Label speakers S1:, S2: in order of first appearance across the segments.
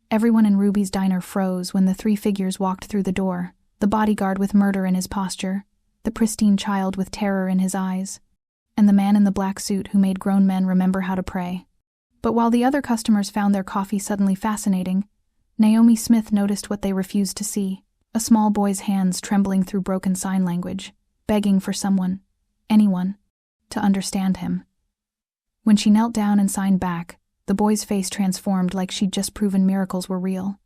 S1: Everyone in Ruby's diner froze when the three figures walked through the door, the bodyguard with murder in his posture, the pristine child with terror in his eyes, and the man in the black suit who made grown men remember how to pray. But while the other customers found their coffee suddenly fascinating, Naomi Smith noticed what they refused to see: a small boy's hands trembling through broken sign language, begging for someone, anyone, to understand him. When she knelt down and signed back, the boy's face transformed like she'd just proven miracles were real.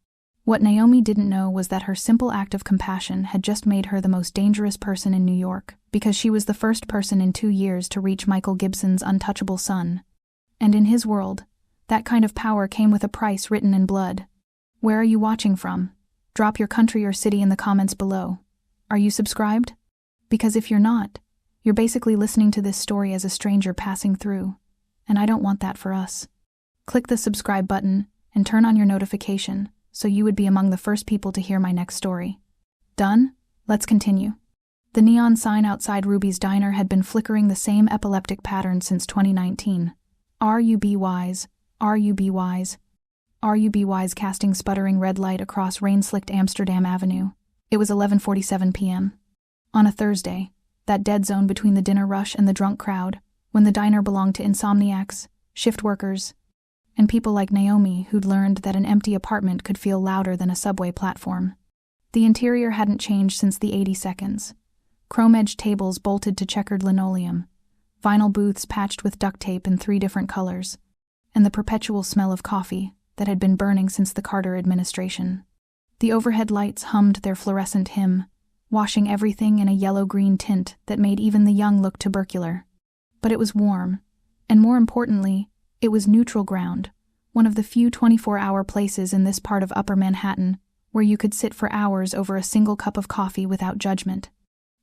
S1: What Naomi didn't know was that her simple act of compassion had just made her the most dangerous person in New York, because she was the first person in 2 years to reach Michael Gibson's untouchable son. And in his world, that kind of power came with a price written in blood. Where are you watching from? Drop your country or city in the comments below. Are you subscribed? Because if you're not, you're basically listening to this story as a stranger passing through, and I don't want that for us. Click the subscribe button and turn on your notification so you would be among the first people to hear my next story. Done? Let's continue. The neon sign outside Ruby's diner had been flickering the same epileptic pattern since 2019. RUB wise, RUB wise, RUB wise, casting sputtering red light across rain-slicked Amsterdam Avenue. It was 11:47 p.m. On a Thursday, that dead zone between the dinner rush and the drunk crowd, when the diner belonged to insomniacs, shift workers, and people like Naomi who'd learned that an empty apartment could feel louder than a subway platform. The interior hadn't changed since the 80 seconds. Chrome-edged tables bolted to checkered linoleum, vinyl booths patched with duct tape in 3 different colors, and the perpetual smell of coffee that had been burning since the Carter administration. The overhead lights hummed their fluorescent hymn, washing everything in a yellow-green tint that made even the young look tubercular. But it was warm, and more importantly, it was neutral ground, one of the few 24-hour places in this part of Upper Manhattan where you could sit for hours over a single cup of coffee without judgment.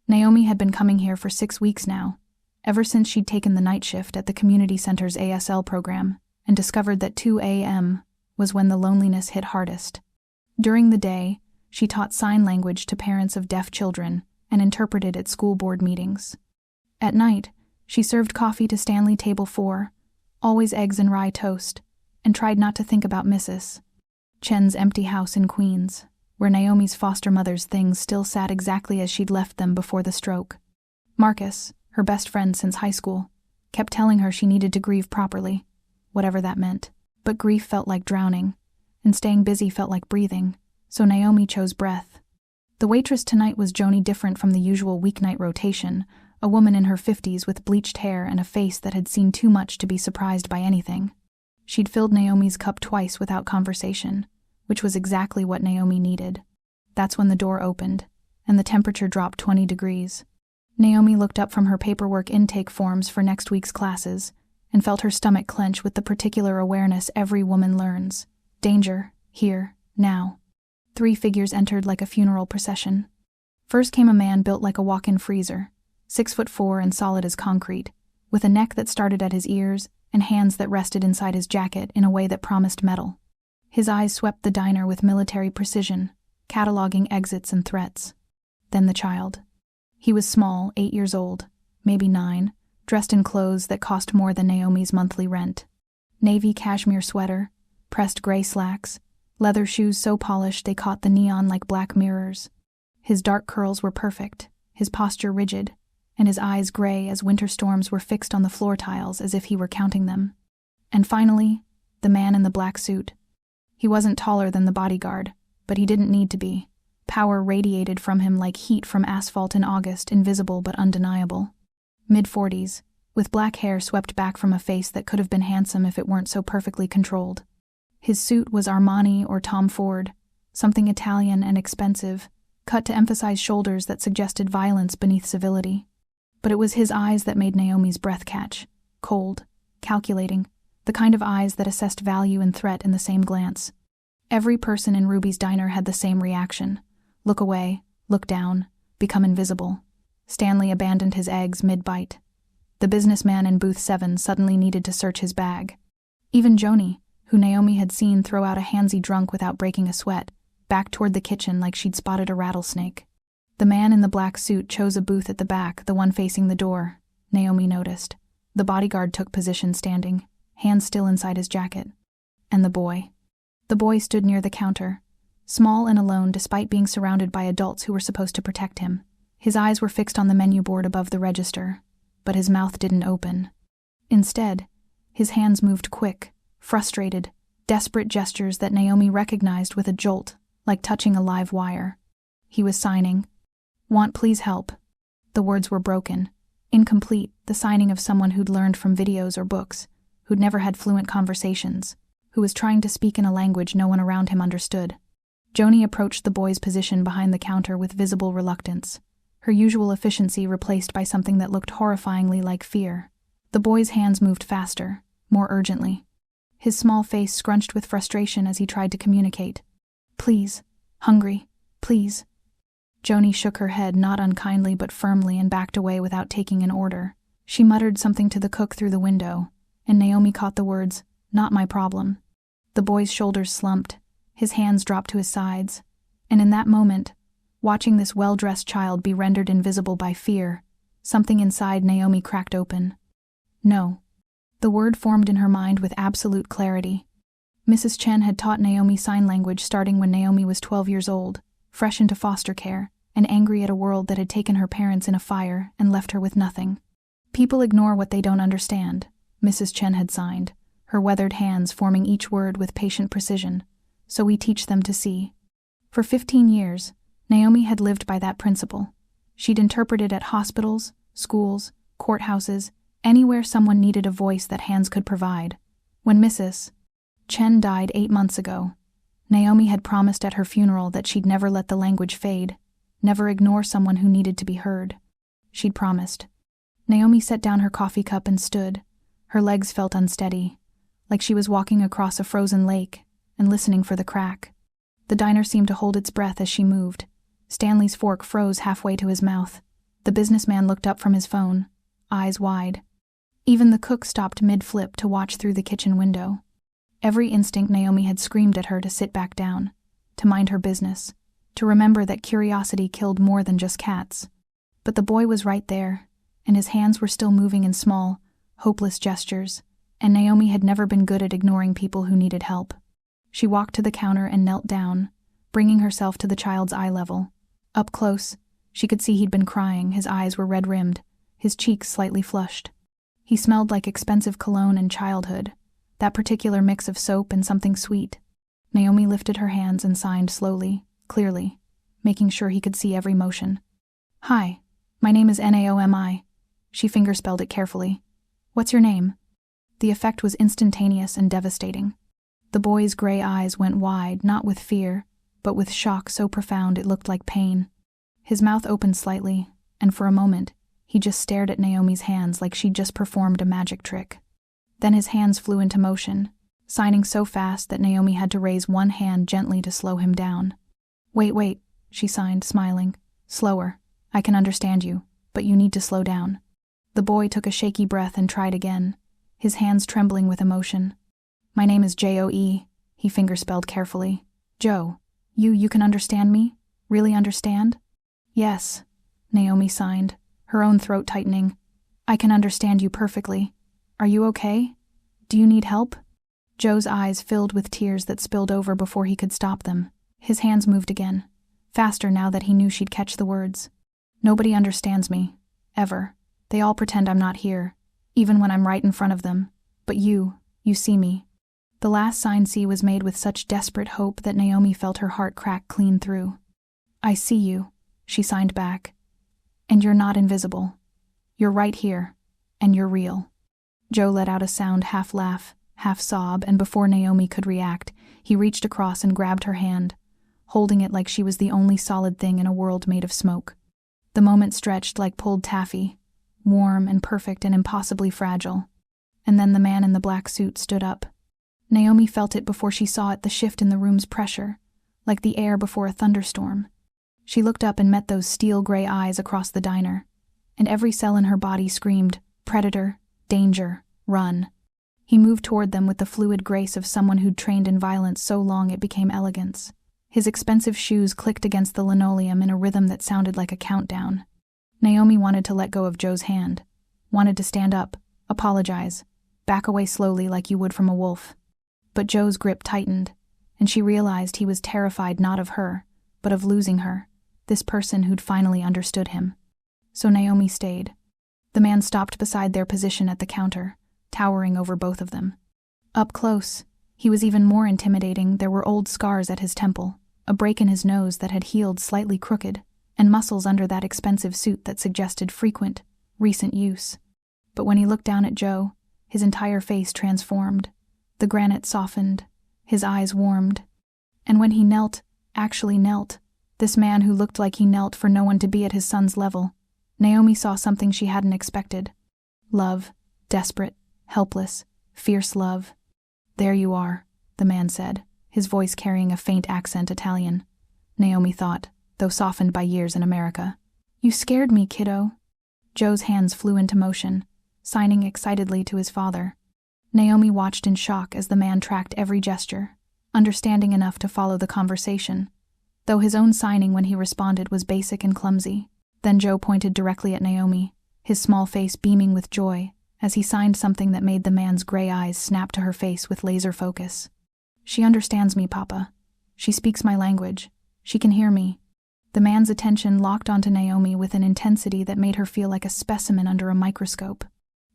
S1: Naomi had been coming here for 6 weeks now, ever since she'd taken the night shift at the community center's ASL program and discovered that 2 a.m. was when the loneliness hit hardest. During the day, she taught sign language to parents of deaf children and interpreted at school board meetings. At night, she served coffee to Stanley Table 4, always eggs and rye toast, and tried not to think about Mrs. Chen's empty house in Queens, where Naomi's foster mother's things still sat exactly as she'd left them before the stroke. Marcus, her best friend since high school, kept telling her she needed to grieve properly, whatever that meant. But grief felt like drowning, and staying busy felt like breathing, so Naomi chose breath. The waitress tonight was Joni, different from the usual weeknight rotation, a woman in her 50s with bleached hair and a face that had seen too much to be surprised by anything. She'd filled Naomi's cup twice without conversation, which was exactly what Naomi needed. That's when the door opened, and the temperature dropped 20 degrees. Naomi looked up from her paperwork intake forms for next week's classes, and felt her stomach clench with the particular awareness every woman learns. Danger, here, now. 3 figures entered like a funeral procession. First came a man built like a walk-in freezer, 6'4" and solid as concrete, with a neck that started at his ears and hands that rested inside his jacket in a way that promised metal. His eyes swept the diner with military precision, cataloging exits and threats. Then the child. He was small, 8 years old, maybe 9, dressed in clothes that cost more than Naomi's monthly rent. Navy cashmere sweater, pressed gray slacks, leather shoes so polished they caught the neon like black mirrors. His dark curls were perfect, his posture rigid, and his eyes gray as winter storms were fixed on the floor tiles as if he were counting them. And finally, the man in the black suit. He wasn't taller than the bodyguard, but he didn't need to be. Power radiated from him like heat from asphalt in August, invisible but undeniable. Mid-40s, with black hair swept back from a face that could have been handsome if it weren't so perfectly controlled. His suit was Armani or Tom Ford, something Italian and expensive, cut to emphasize shoulders that suggested violence beneath civility. But it was his eyes that made Naomi's breath catch, cold, calculating, the kind of eyes that assessed value and threat in the same glance. Every person in Ruby's diner had the same reaction. Look away, look down, become invisible. Stanley abandoned his eggs mid-bite. The businessman in booth 7 suddenly needed to search his bag. Even Joni, who Naomi had seen throw out a handsy drunk without breaking a sweat, backed toward the kitchen like she'd spotted a rattlesnake. The man in the black suit chose a booth at the back, the one facing the door, Naomi noticed. The bodyguard took position standing, hands still inside his jacket. And the boy. The boy stood near the counter, small and alone despite being surrounded by adults who were supposed to protect him. His eyes were fixed on the menu board above the register, but his mouth didn't open. Instead, his hands moved quick, frustrated, desperate gestures that Naomi recognized with a jolt, like touching a live wire. He was signing, "Want please help." The words were broken, incomplete, the signing of someone who'd learned from videos or books, who'd never had fluent conversations, who was trying to speak in a language no one around him understood. Joni approached the boy's position behind the counter with visible reluctance, her usual efficiency replaced by something that looked horrifyingly like fear. The boy's hands moved faster, more urgently. His small face scrunched with frustration as he tried to communicate. "Please. Hungry. Please." Joni shook her head, not unkindly but firmly, and backed away without taking an order. She muttered something to the cook through the window, and Naomi caught the words, "Not my problem." The boy's shoulders slumped, his hands dropped to his sides, and in that moment, watching this well-dressed child be rendered invisible by fear, something inside Naomi cracked open. No. The word formed in her mind with absolute clarity. Mrs. Chen had taught Naomi sign language starting when Naomi was 12 years old, fresh into foster care, and angry at a world that had taken her parents in a fire and left her with nothing. "People ignore what they don't understand," Mrs. Chen had signed, her weathered hands forming each word with patient precision. "So we teach them to see." For 15 years, Naomi had lived by that principle. She'd interpreted at hospitals, schools, courthouses, anywhere someone needed a voice that hands could provide. When Mrs. Chen died 8 months ago, Naomi had promised at her funeral that she'd never let the language fade, never ignore someone who needed to be heard. She'd promised. Naomi set down her coffee cup and stood. Her legs felt unsteady, like she was walking across a frozen lake and listening for the crack. The diner seemed to hold its breath as she moved. Stanley's fork froze halfway to his mouth. The businessman looked up from his phone, eyes wide. Even the cook stopped mid-flip to watch through the kitchen window. Every instinct Naomi had screamed at her to sit back down, to mind her business, to remember that curiosity killed more than just cats. But the boy was right there, and his hands were still moving in small, hopeless gestures, and Naomi had never been good at ignoring people who needed help. She walked to the counter and knelt down, bringing herself to the child's eye level. Up close, she could see he'd been crying, his eyes were red-rimmed, his cheeks slightly flushed. He smelled like expensive cologne and childhood, that particular mix of soap and something sweet. Naomi lifted her hands and signed slowly, clearly, making sure he could see every motion. "Hi, my name is Naomi." She fingerspelled it carefully. "What's your name?" The effect was instantaneous and devastating. The boy's gray eyes went wide, not with fear, but with shock so profound it looked like pain. His mouth opened slightly, and for a moment, he just stared at Naomi's hands like she'd just performed a magic trick. Then his hands flew into motion, signing so fast that Naomi had to raise one hand gently to slow him down. Wait, she signed, smiling. "Slower. I can understand you, but you need to slow down." The boy took a shaky breath and tried again, his hands trembling with emotion. "My name is Joe," he fingerspelled carefully. "Joe, you can understand me? Really understand?" "Yes," Naomi signed, her own throat tightening. "I can understand you perfectly. Are you okay? Do you need help?" Joe's eyes filled with tears that spilled over before he could stop them. His hands moved again, faster now that he knew she'd catch the words. "Nobody understands me. Ever. They all pretend I'm not here, even when I'm right in front of them. But you see me." The last signed C was made with such desperate hope that Naomi felt her heart crack clean through. "I see you," she signed back. "And you're not invisible. You're right here, and you're real." Joe let out a sound, half laugh, half sob, and before Naomi could react, he reached across and grabbed her hand, holding it like she was the only solid thing in a world made of smoke. The moment stretched like pulled taffy, warm and perfect and impossibly fragile. And then the man in the black suit stood up. Naomi felt it before she saw it, the shift in the room's pressure, like the air before a thunderstorm. She looked up and met those steel-gray eyes across the diner, and every cell in her body screamed, "Predator, danger, run." He moved toward them with the fluid grace of someone who'd trained in violence so long it became elegance. His expensive shoes clicked against the linoleum in a rhythm that sounded like a countdown. Naomi wanted to let go of Joe's hand, wanted to stand up, apologize, back away slowly like you would from a wolf. But Joe's grip tightened, and she realized he was terrified not of her, but of losing her, this person who'd finally understood him. So Naomi stayed. The man stopped beside their position at the counter, towering over both of them. Up close, he was even more intimidating. There were old scars at his temple, a break in his nose that had healed slightly crooked, and muscles under that expensive suit that suggested frequent, recent use. But when he looked down at Joe, his entire face transformed. The granite softened, his eyes warmed. And when he knelt, actually knelt, this man who looked like he knelt for no one to be at his son's level, Naomi saw something she hadn't expected. Love, desperate, helpless, fierce love. "There you are," the man said, his voice carrying a faint accent Italian. Naomi thought, though softened by years in America. "You scared me, kiddo." Joe's hands flew into motion, signing excitedly to his father. Naomi watched in shock as the man tracked every gesture, understanding enough to follow the conversation, though his own signing when he responded was basic and clumsy. Then Joe pointed directly at Naomi, his small face beaming with joy, as he signed something that made the man's gray eyes snap to her face with laser focus. "She understands me, Papa. She speaks my language. She can hear me." The man's attention locked onto Naomi with an intensity that made her feel like a specimen under a microscope.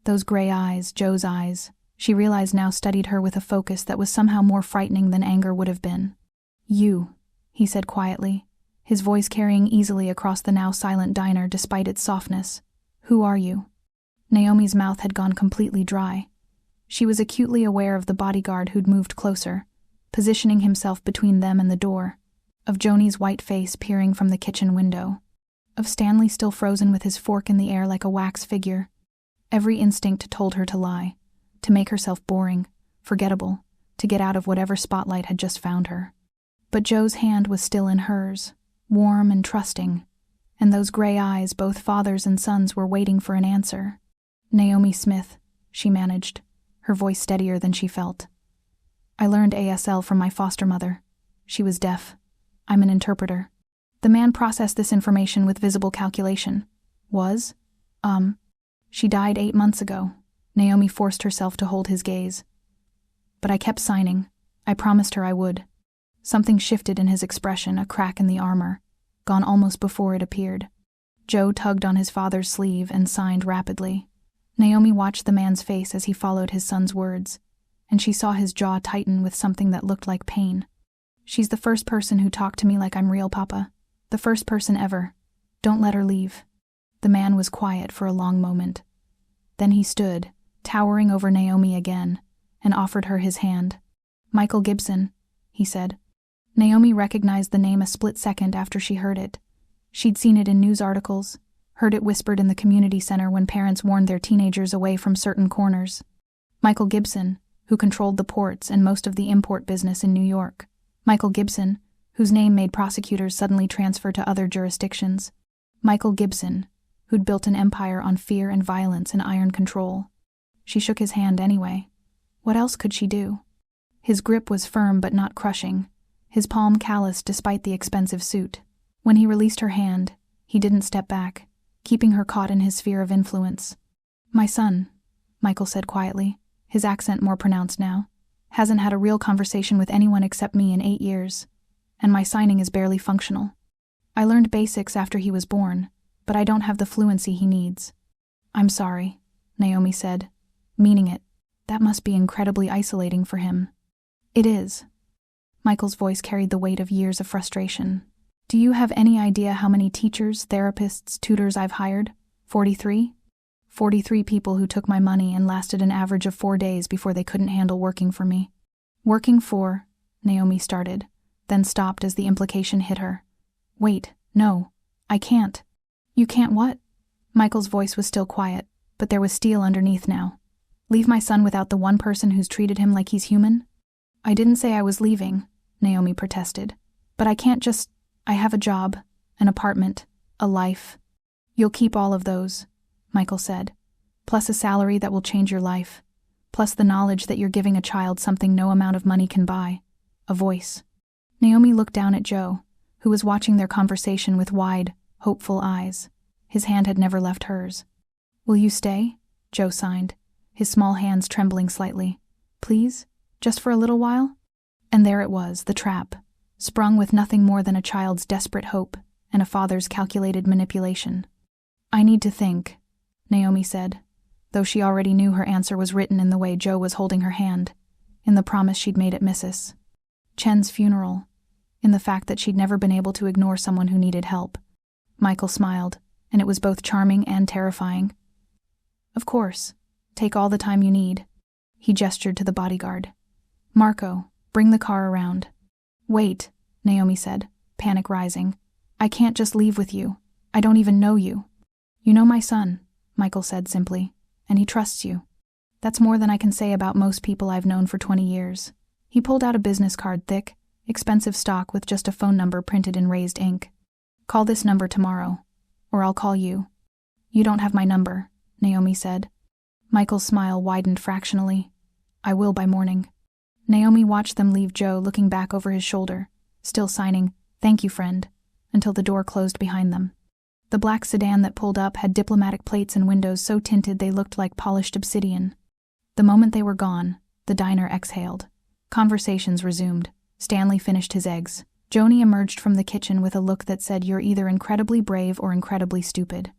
S1: Those gray eyes, Joe's eyes, she realized now studied her with a focus that was somehow more frightening than anger would have been. "You," he said quietly, his voice carrying easily across the now silent diner despite its softness. "Who are you?" Naomi's mouth had gone completely dry. She was acutely aware of the bodyguard who'd moved closer, positioning himself between them and the door, of Joni's white face peering from the kitchen window, of Stanley still frozen with his fork in the air like a wax figure. Every instinct told her to lie, to make herself boring, forgettable, to get out of whatever spotlight had just found her. But Joe's hand was still in hers, warm and trusting, and those gray eyes, both fathers and sons, were waiting for an answer. "Naomi Smith," she managed, her voice steadier than she felt. "I learned ASL from my foster mother. She was deaf. I'm an interpreter." The man processed this information with visible calculation. "Was? She died 8 months ago." Naomi forced herself to hold his gaze. "But I kept signing. I promised her I would." Something shifted in his expression, a crack in the armor, gone almost before it appeared. Joe tugged on his father's sleeve and signed rapidly. Naomi watched the man's face as he followed his son's words, and she saw his jaw tighten with something that looked like pain. "She's the first person who talked to me like I'm real, Papa. The first person ever. Don't let her leave." The man was quiet for a long moment. Then he stood, towering over Naomi again, and offered her his hand. "Michael Gibson," he said. Naomi recognized the name a split second after she heard it. She'd seen it in news articles, heard it whispered in the community center when parents warned their teenagers away from certain corners. Michael Gibson, who controlled the ports and most of the import business in New York. Michael Gibson, whose name made prosecutors suddenly transfer to other jurisdictions. Michael Gibson, who'd built an empire on fear and violence and iron control. She shook his hand anyway. What else could she do? His grip was firm but not crushing, his palm calloused despite the expensive suit. When he released her hand, he didn't step back, keeping her caught in his sphere of influence. "My son," Michael said quietly, his accent more pronounced now, "hasn't had a real conversation with anyone except me in 8 years, and my signing is barely functional. I learned basics after he was born, but I don't have the fluency he needs." "I'm sorry," Naomi said, meaning it. "That must be incredibly isolating for him." "It is." Michael's voice carried the weight of years of frustration. "Do you have any idea how many teachers, therapists, tutors I've hired? 43? 43 people who took my money and lasted an average of 4 days before they couldn't handle working for me." "Working for," Naomi started, then stopped as the implication hit her. "Wait, no, I can't." "You can't what?" Michael's voice was still quiet, but there was steel underneath now. "Leave my son without the one person who's treated him like he's human?" "I didn't say I was leaving," Naomi protested. "But I can't just. I have a job, an apartment, a life." "You'll keep all of those," Michael said, "plus a salary that will change your life, plus the knowledge that you're giving a child something no amount of money can buy, a voice." Naomi looked down at Joe, who was watching their conversation with wide, hopeful eyes. His hand had never left hers. "Will you stay?" Joe signed, his small hands trembling slightly. "Please? Just for a little while?" And there it was, the trap, sprung with nothing more than a child's desperate hope and a father's calculated manipulation. "I need to think," Naomi said, though she already knew her answer was written in the way Joe was holding her hand, in the promise she'd made at Mrs. Chen's funeral, in the fact that she'd never been able to ignore someone who needed help. Michael smiled, and it was both charming and terrifying. "Of course. Take all the time you need." He gestured to the bodyguard. "Marco, bring the car around." "Wait," Naomi said, panic rising. "I can't just leave with you. I don't even know you." "You know my son," Michael said simply, "and he trusts you. That's more than I can say about most people I've known for 20 years. He pulled out a business card, thick, expensive stock with just a phone number printed in raised ink. "Call this number tomorrow, or I'll call you." "You don't have my number," Naomi said. Michael's smile widened fractionally. "I will by morning." Naomi watched them leave Joe looking back over his shoulder, still signing, "Thank you, friend," until the door closed behind them. The black sedan that pulled up had diplomatic plates and windows so tinted they looked like polished obsidian. The moment they were gone, the diner exhaled. Conversations resumed. Stanley finished his eggs. Joni emerged from the kitchen with a look that said, "You're either incredibly brave or incredibly stupid."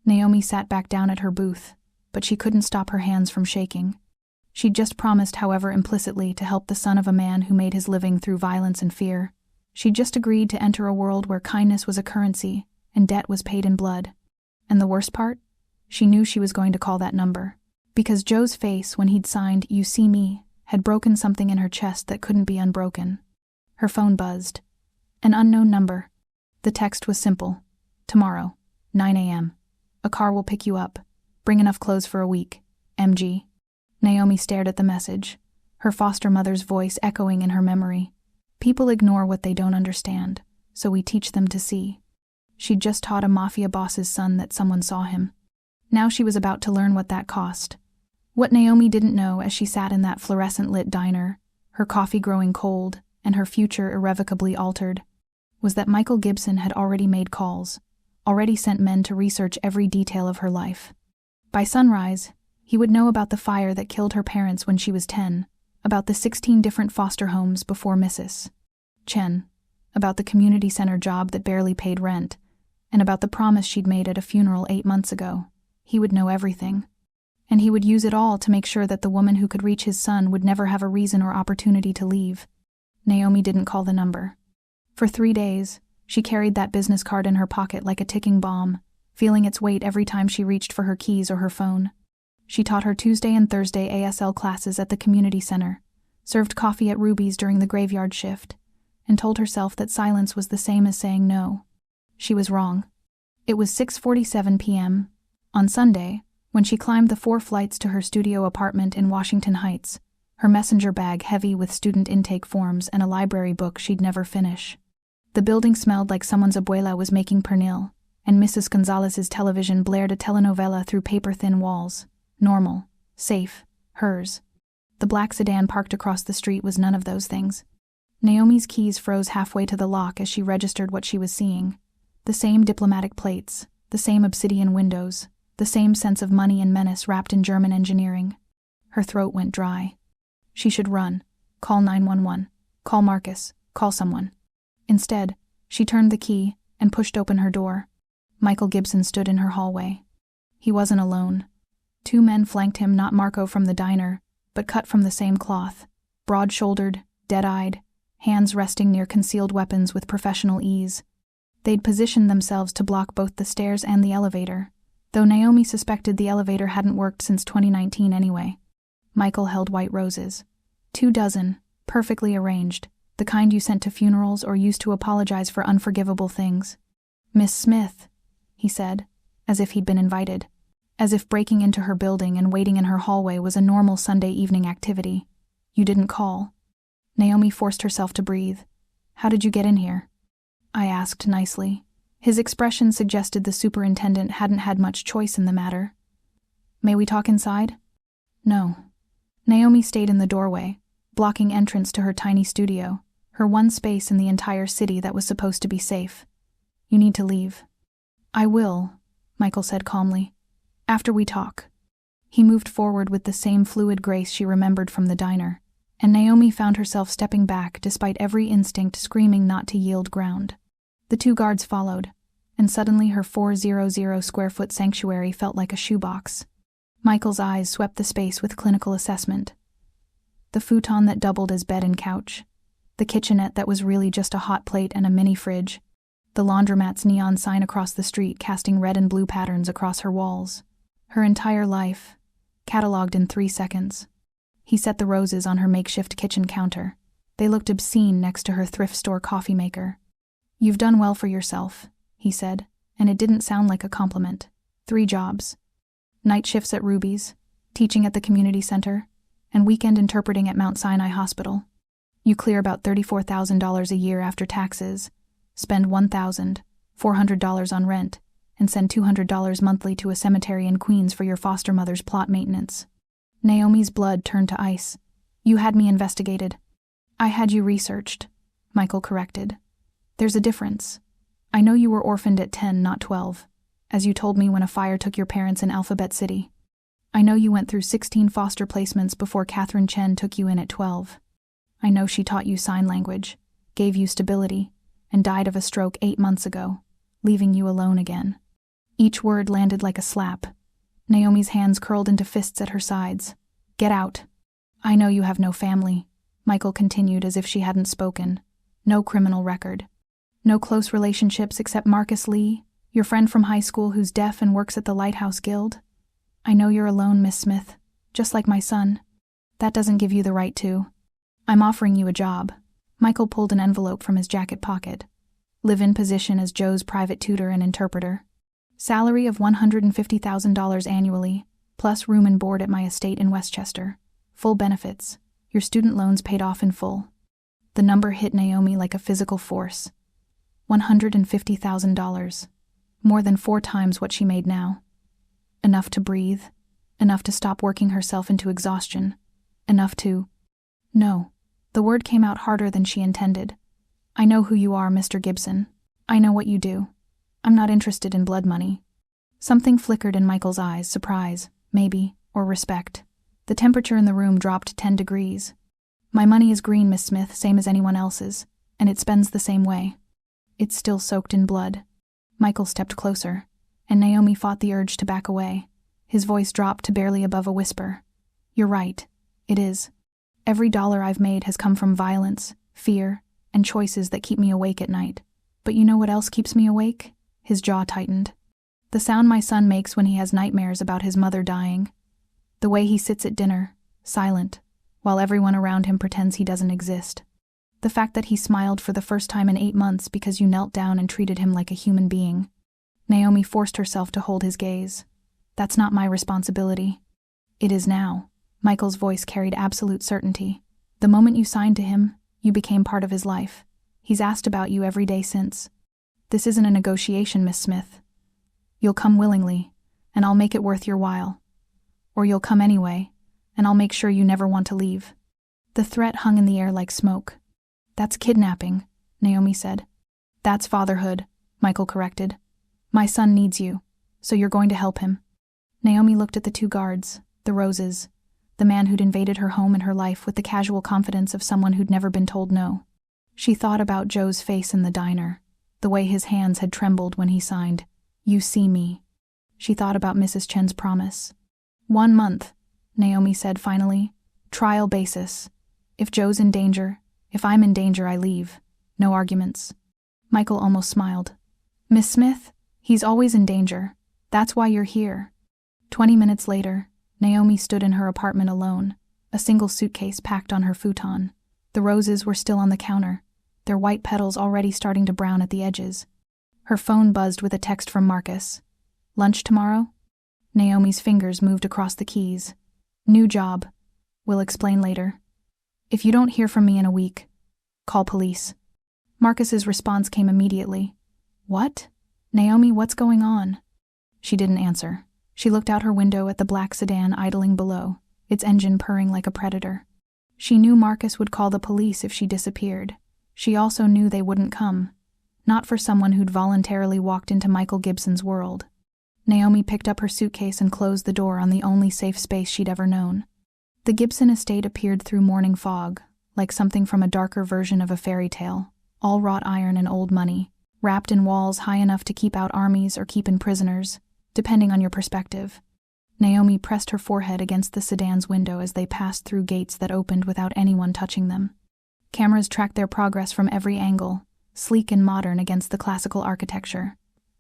S1: Naomi sat back down at her booth, but she couldn't stop her hands from shaking. She'd just promised, however implicitly, to help the son of a man who made his living through violence and fear. She'd just agreed to enter a world where kindness was a currency and debt was paid in blood. And the worst part? She knew she was going to call that number. Because Joe's face, when he'd signed, "You see me," had broken something in her chest that couldn't be unbroken. Her phone buzzed. An unknown number. The text was simple. "Tomorrow, 9 a.m. A car will pick you up. Bring enough clothes for a week. MG." Naomi stared at the message, her foster mother's voice echoing in her memory. "People ignore what they don't understand, so we teach them to see." She'd just taught a mafia boss's son that someone saw him. Now she was about to learn what that cost. What Naomi didn't know as she sat in that fluorescent-lit diner, her coffee growing cold and her future irrevocably altered, was that Michael Gibson had already made calls, already sent men to research every detail of her life. By sunrise, he would know about the fire that killed her parents when she was 10, about the 16 different foster homes before Mrs. Chen, about the community center job that barely paid rent, and about the promise she'd made at a funeral 8 months ago. He would know everything. And he would use it all to make sure that the woman who could reach his son would never have a reason or opportunity to leave. Naomi didn't call the number. For 3 days, she carried that business card in her pocket like a ticking bomb, feeling its weight every time she reached for her keys or her phone. She taught her Tuesday and Thursday ASL classes at the community center, served coffee at Ruby's during the graveyard shift, and told herself that silence was the same as saying no. She was wrong. It was 6:47 p.m. on Sunday, when she climbed the 4 flights to her studio apartment in Washington Heights, her messenger bag heavy with student intake forms and a library book she'd never finish. The building smelled like someone's abuela was making pernil, and Mrs. Gonzalez's television blared a telenovela through paper-thin walls. Normal, safe, hers. The black sedan parked across the street was none of those things. Naomi's keys froze halfway to the lock as she registered what she was seeing. The same diplomatic plates, the same obsidian windows, the same sense of money and menace wrapped in German engineering. Her throat went dry. She should run, call 911, call Marcus, call someone. Instead, she turned the key and pushed open her door. Michael Gibson stood in her hallway. He wasn't alone. 2 men flanked him, not Marco from the diner, but cut from the same cloth, broad-shouldered, dead-eyed, hands resting near concealed weapons with professional ease. They'd positioned themselves to block both the stairs and the elevator, though Naomi suspected the elevator hadn't worked since 2019 anyway. Michael held white roses. 24, perfectly arranged, the kind you sent to funerals or used to apologize for unforgivable things. "Miss Smith," he said, as if he'd been invited. As if breaking into her building and waiting in her hallway was a normal Sunday evening activity. "You didn't call." Naomi forced herself to breathe. "How did you get in here?" I asked nicely. His expression suggested the superintendent hadn't had much choice in the matter. "May we talk inside?" "No." Naomi stayed in the doorway, blocking entrance to her tiny studio, her one space in the entire city that was supposed to be safe. "You need to leave." "I will," Michael said calmly. "After we talk." He moved forward with the same fluid grace she remembered from the diner, And Naomi found herself stepping back despite every instinct screaming not to yield ground. The 2 guards followed, and suddenly her 400-square-foot sanctuary felt like a shoebox. Michael's eyes swept the space with clinical assessment. The futon that doubled as bed and couch. The kitchenette that was really just a hot plate and a mini fridge. The laundromat's neon sign across the street casting red and blue patterns across her walls. Her entire life, catalogued in 3 seconds. He set the roses on her makeshift kitchen counter. They looked obscene next to her thrift store coffee maker. "You've done well for yourself," he said, and it didn't sound like a compliment. 3 jobs. Night shifts at Ruby's, teaching at the community center, and weekend interpreting at Mount Sinai Hospital. You clear about $34,000 a year after taxes, spend $1,400 on rent, and send $200 monthly to a cemetery in Queens for your foster mother's plot maintenance. Naomi's blood turned to ice. "You had me investigated." "I had you researched," Michael corrected. "There's a difference. I know you were orphaned at 10, not 12, as you told me when a fire took your parents in Alphabet City. I know you went through 16 foster placements before Catherine Chen took you in at 12. I know she taught you sign language, gave you stability, and died of a stroke 8 months ago, leaving you alone again." Each word landed like a slap. Naomi's hands curled into fists at her sides. "Get out." "I know you have no family," Michael continued as if she hadn't spoken. "No criminal record. No close relationships except Marcus Lee, your friend from high school who's deaf and works at the Lighthouse Guild. I know you're alone, Miss Smith, just like my son. That doesn't give you the right to. I'm offering you a job." Michael pulled an envelope from his jacket pocket. "Live-in position as Joe's private tutor and interpreter. Salary of $150,000 annually, plus room and board at my estate in Westchester. Full benefits. Your student loans paid off in full." The number hit Naomi like a physical force. $150,000. More than 4 times what she made now. Enough to breathe. Enough to stop working herself into exhaustion. Enough to... No. The word came out harder than she intended. "I know who you are, Mr. Gibson. I know what you do. I'm not interested in blood money." Something flickered in Michael's eyes, surprise, maybe, or respect. The temperature in the room dropped 10 degrees. "My money is green, Miss Smith, same as anyone else's, and it spends the same way. It's still soaked in blood." Michael stepped closer, and Naomi fought the urge to back away. His voice dropped to barely above a whisper. "You're right. It is. Every dollar I've made has come from violence, fear, and choices that keep me awake at night. But you know what else keeps me awake?" His jaw tightened. "The sound my son makes when he has nightmares about his mother dying. The way he sits at dinner, silent, while everyone around him pretends he doesn't exist. The fact that he smiled for the first time in 8 months because you knelt down and treated him like a human being." Naomi forced herself to hold his gaze. "That's not my responsibility." "It is now." Michael's voice carried absolute certainty. "The moment you signed to him, you became part of his life. He's asked about you every day since. This isn't a negotiation, Miss Smith. You'll come willingly, and I'll make it worth your while. Or you'll come anyway, and I'll make sure you never want to leave." The threat hung in the air like smoke. "That's kidnapping," Naomi said. "That's fatherhood," Michael corrected. "My son needs you, so you're going to help him." Naomi looked at the 2 guards, the roses, the man who'd invaded her home and her life with the casual confidence of someone who'd never been told no. She thought about Joe's face in the diner, the way his hands had trembled when he signed, "You see me." She thought about Mrs. Chen's promise. 1 month, Naomi said finally. "Trial basis. If Joe's in danger, if I'm in danger, I leave. No arguments." Michael almost smiled. "Miss Smith, he's always in danger. That's why you're here." 20 minutes later, Naomi stood in her apartment alone, a single suitcase packed on her futon. The roses were still on the counter, their white petals already starting to brown at the edges. Her phone buzzed with a text from Marcus. "Lunch tomorrow?" Naomi's fingers moved across the keys. "New job. We'll explain later. If you don't hear from me in a week, call police." Marcus's response came immediately. "What? Naomi, what's going on?" She didn't answer. She looked out her window at the black sedan idling below, its engine purring like a predator. She knew Marcus would call the police if she disappeared. She also knew they wouldn't come. Not for someone who'd voluntarily walked into Michael Gibson's world. Naomi picked up her suitcase and closed the door on the only safe space she'd ever known. The Gibson estate appeared through morning fog, like something from a darker version of a fairy tale, all wrought iron and old money, wrapped in walls high enough to keep out armies or keep in prisoners, depending on your perspective. Naomi pressed her forehead against the sedan's window as they passed through gates that opened without anyone touching them. Cameras tracked their progress from every angle, sleek and modern against the classical architecture.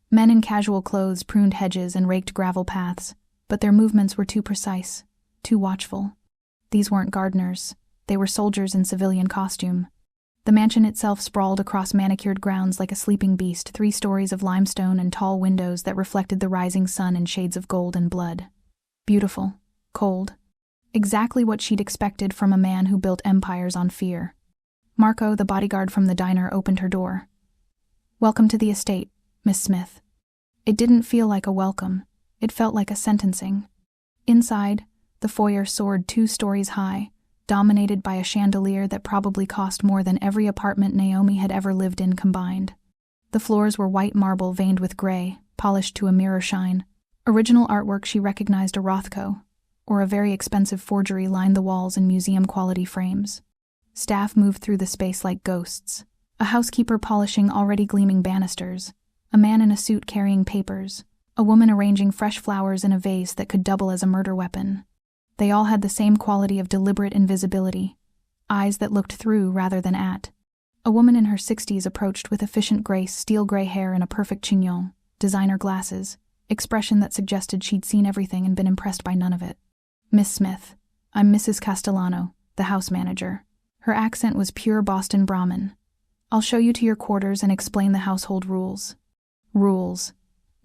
S1: Men in casual clothes pruned hedges and raked gravel paths, but their movements were too precise, too watchful. These weren't gardeners, they were soldiers in civilian costume. The mansion itself sprawled across manicured grounds like a sleeping beast, 3 stories of limestone and tall windows that reflected the rising sun in shades of gold and blood. Beautiful, cold. Exactly what she'd expected from a man who built empires on fear. Marco, the bodyguard from the diner, opened her door. "Welcome to the estate, Miss Smith." It didn't feel like a welcome, it felt like a sentencing. Inside, the foyer soared 2 stories high, dominated by a chandelier that probably cost more than every apartment Naomi had ever lived in combined. The floors were white marble veined with gray, polished to a mirror shine. Original artwork she recognized a Rothko, or a very expensive forgery, lined the walls in museum-quality frames. Staff moved through the space like ghosts. A housekeeper polishing already gleaming banisters, a man in a suit carrying papers, a woman arranging fresh flowers in a vase that could double as a murder weapon. They all had the same quality of deliberate invisibility, eyes that looked through rather than at. A woman in her 60s approached with efficient grace, steel gray hair and a perfect chignon, designer glasses, expression that suggested she'd seen everything and been impressed by none of it. "Miss Smith, I'm Mrs. Castellano, the house manager." Her accent was pure Boston Brahmin. "I'll show you to your quarters and explain the household rules." "Rules,"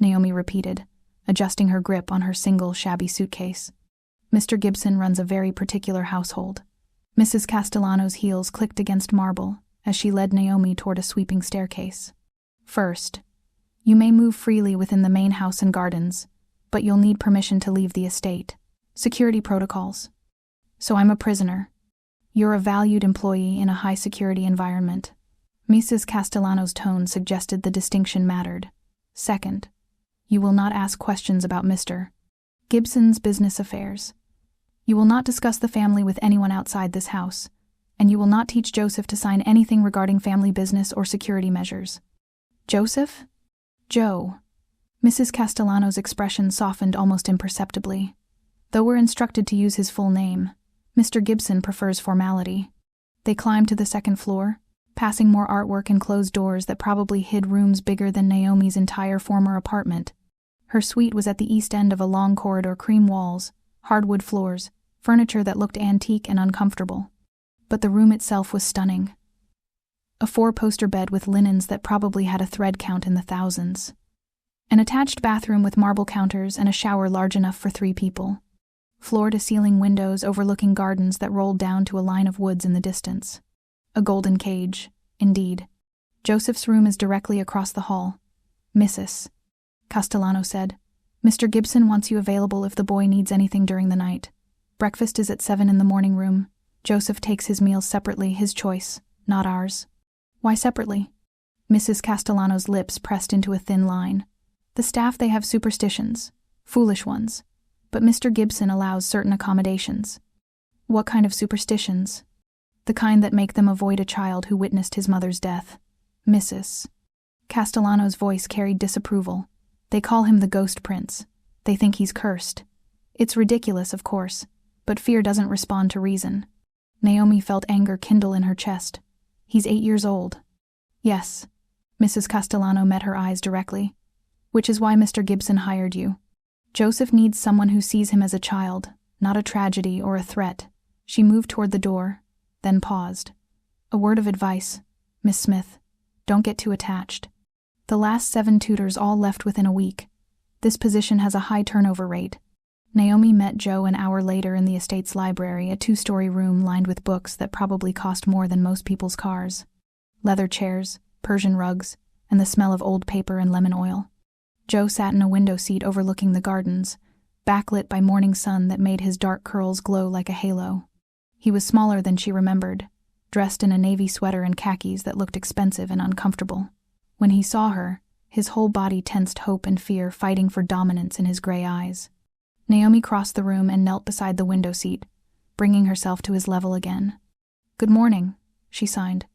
S1: Naomi repeated, adjusting her grip on her single, shabby suitcase. "Mr. Gibson runs a very particular household." Mrs. Castellano's heels clicked against marble as she led Naomi toward a sweeping staircase. "First, you may move freely within the main house and gardens, but you'll need permission to leave the estate. Security protocols. So I'm a prisoner. You're a valued employee in a high-security environment." Mrs. Castellano's tone suggested the distinction mattered. "Second, you will not ask questions about Mr. Gibson's business affairs. You will not discuss the family with anyone outside this house, and you will not teach Joseph to sign anything regarding family business or security measures." "Joseph?" "Joe." Mrs. Castellano's expression softened almost imperceptibly. "Though we're instructed to use his full name, Mr. Gibson prefers formality." They climbed to the 2nd floor, passing more artwork and closed doors that probably hid rooms bigger than Naomi's entire former apartment. Her suite was at the east end of a long corridor, cream walls, hardwood floors, furniture that looked antique and uncomfortable. But the room itself was stunning. A 4-poster bed with linens that probably had a thread count in the thousands. An attached bathroom with marble counters and a shower large enough for 3 people. Floor-to-ceiling windows overlooking gardens that rolled down to a line of woods in the distance. A golden cage, indeed. "Joseph's room is directly across the hall, Mrs. Castellano said. "Mr. Gibson wants you available if the boy needs anything during the night. Breakfast is at 7 in the morning room. Joseph takes his meals separately, his choice, not ours." "Why separately?" Mrs. Castellano's lips pressed into a thin line. "The staff, they have superstitions, foolish ones. But Mr. Gibson allows certain accommodations." "What kind of superstitions?" "The kind that make them avoid a child who witnessed his mother's death." Mrs. Castellano's voice carried disapproval. "They call him the Ghost Prince. They think he's cursed. It's ridiculous, of course, but fear doesn't respond to reason." Naomi felt anger kindle in her chest. "He's 8 years old." "Yes." Mrs. Castellano met her eyes directly. "Which is why Mr. Gibson hired you. Joseph needs someone who sees him as a child, not a tragedy or a threat." She moved toward the door, then paused. "A word of advice, Miss Smith. Don't get too attached. The last 7 tutors all left within a week. This position has a high turnover rate." Naomi met Joe an hour later in the estate's library, a 2-story room lined with books that probably cost more than most people's cars. Leather chairs, Persian rugs, and the smell of old paper and lemon oil. Joe sat in a window seat overlooking the gardens, backlit by morning sun that made his dark curls glow like a halo. He was smaller than she remembered, dressed in a navy sweater and khakis that looked expensive and uncomfortable. When he saw her, his whole body tensed hope and fear fighting for dominance in his gray eyes. Naomi crossed the room and knelt beside the window seat, bringing herself to his level again. "Good morning," she signed.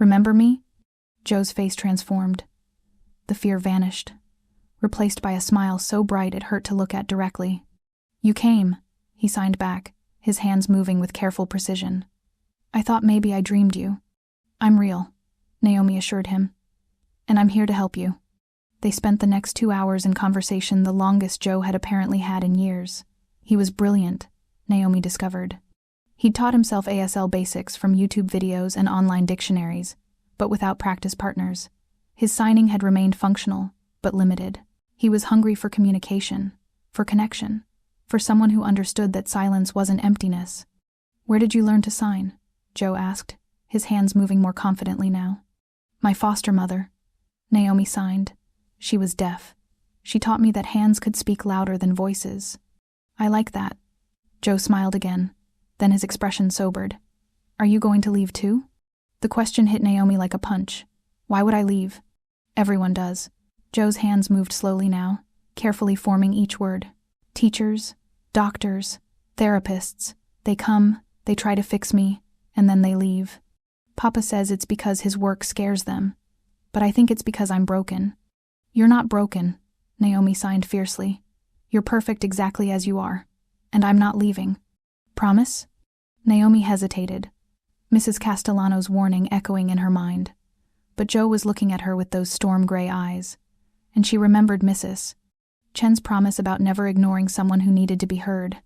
S1: "Remember me?" Joe's face transformed. The fear vanished, replaced by a smile so bright it hurt to look at directly. "You came," he signed back, his hands moving with careful precision. "I thought maybe I dreamed you." "I'm real," Naomi assured him. "And I'm here to help you." They spent the next 2 hours in conversation, the longest Joe had apparently had in years. He was brilliant, Naomi discovered. He'd taught himself ASL basics from YouTube videos and online dictionaries, but without practice partners. His signing had remained functional, but limited. He was hungry for communication, for connection, for someone who understood that silence wasn't emptiness. "Where did you learn to sign?" Joe asked, his hands moving more confidently now. "My foster mother," Naomi signed. "She was deaf. She taught me that hands could speak louder than voices." "I like that." Joe smiled again, then his expression sobered. "Are you going to leave too?" The question hit Naomi like a punch. "Why would I leave?" "Everyone does." Joe's hands moved slowly now, carefully forming each word. "Teachers, doctors, therapists. They come, they try to fix me, and then they leave. Papa says it's because his work scares them. But I think it's because I'm broken." "You're not broken," Naomi signed fiercely. "You're perfect exactly as you are. And I'm not leaving. Promise?" Naomi hesitated, Mrs. Castellano's warning echoing in her mind. But Joe was looking at her with those storm-gray eyes, and she remembered Mrs. Chen's promise about never ignoring someone who needed to be heard.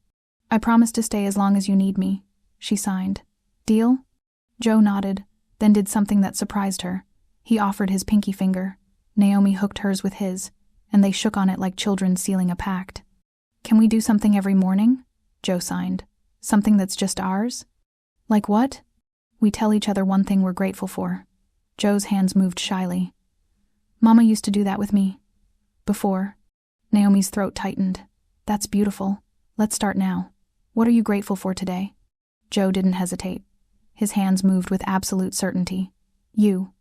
S1: "I promise to stay as long as you need me," she signed. "Deal?" Joe nodded, then did something that surprised her. He offered his pinky finger. Naomi hooked hers with his, and they shook on it like children sealing a pact. "Can we do something every morning?" Joe signed. "Something that's just ours?" "Like what?" "We tell each other one thing we're grateful for." Joe's hands moved shyly. "Mama used to do that with me. Before." Naomi's throat tightened. "That's beautiful. Let's start now. What are you grateful for today?" Joe didn't hesitate. His hands moved with absolute certainty. "You."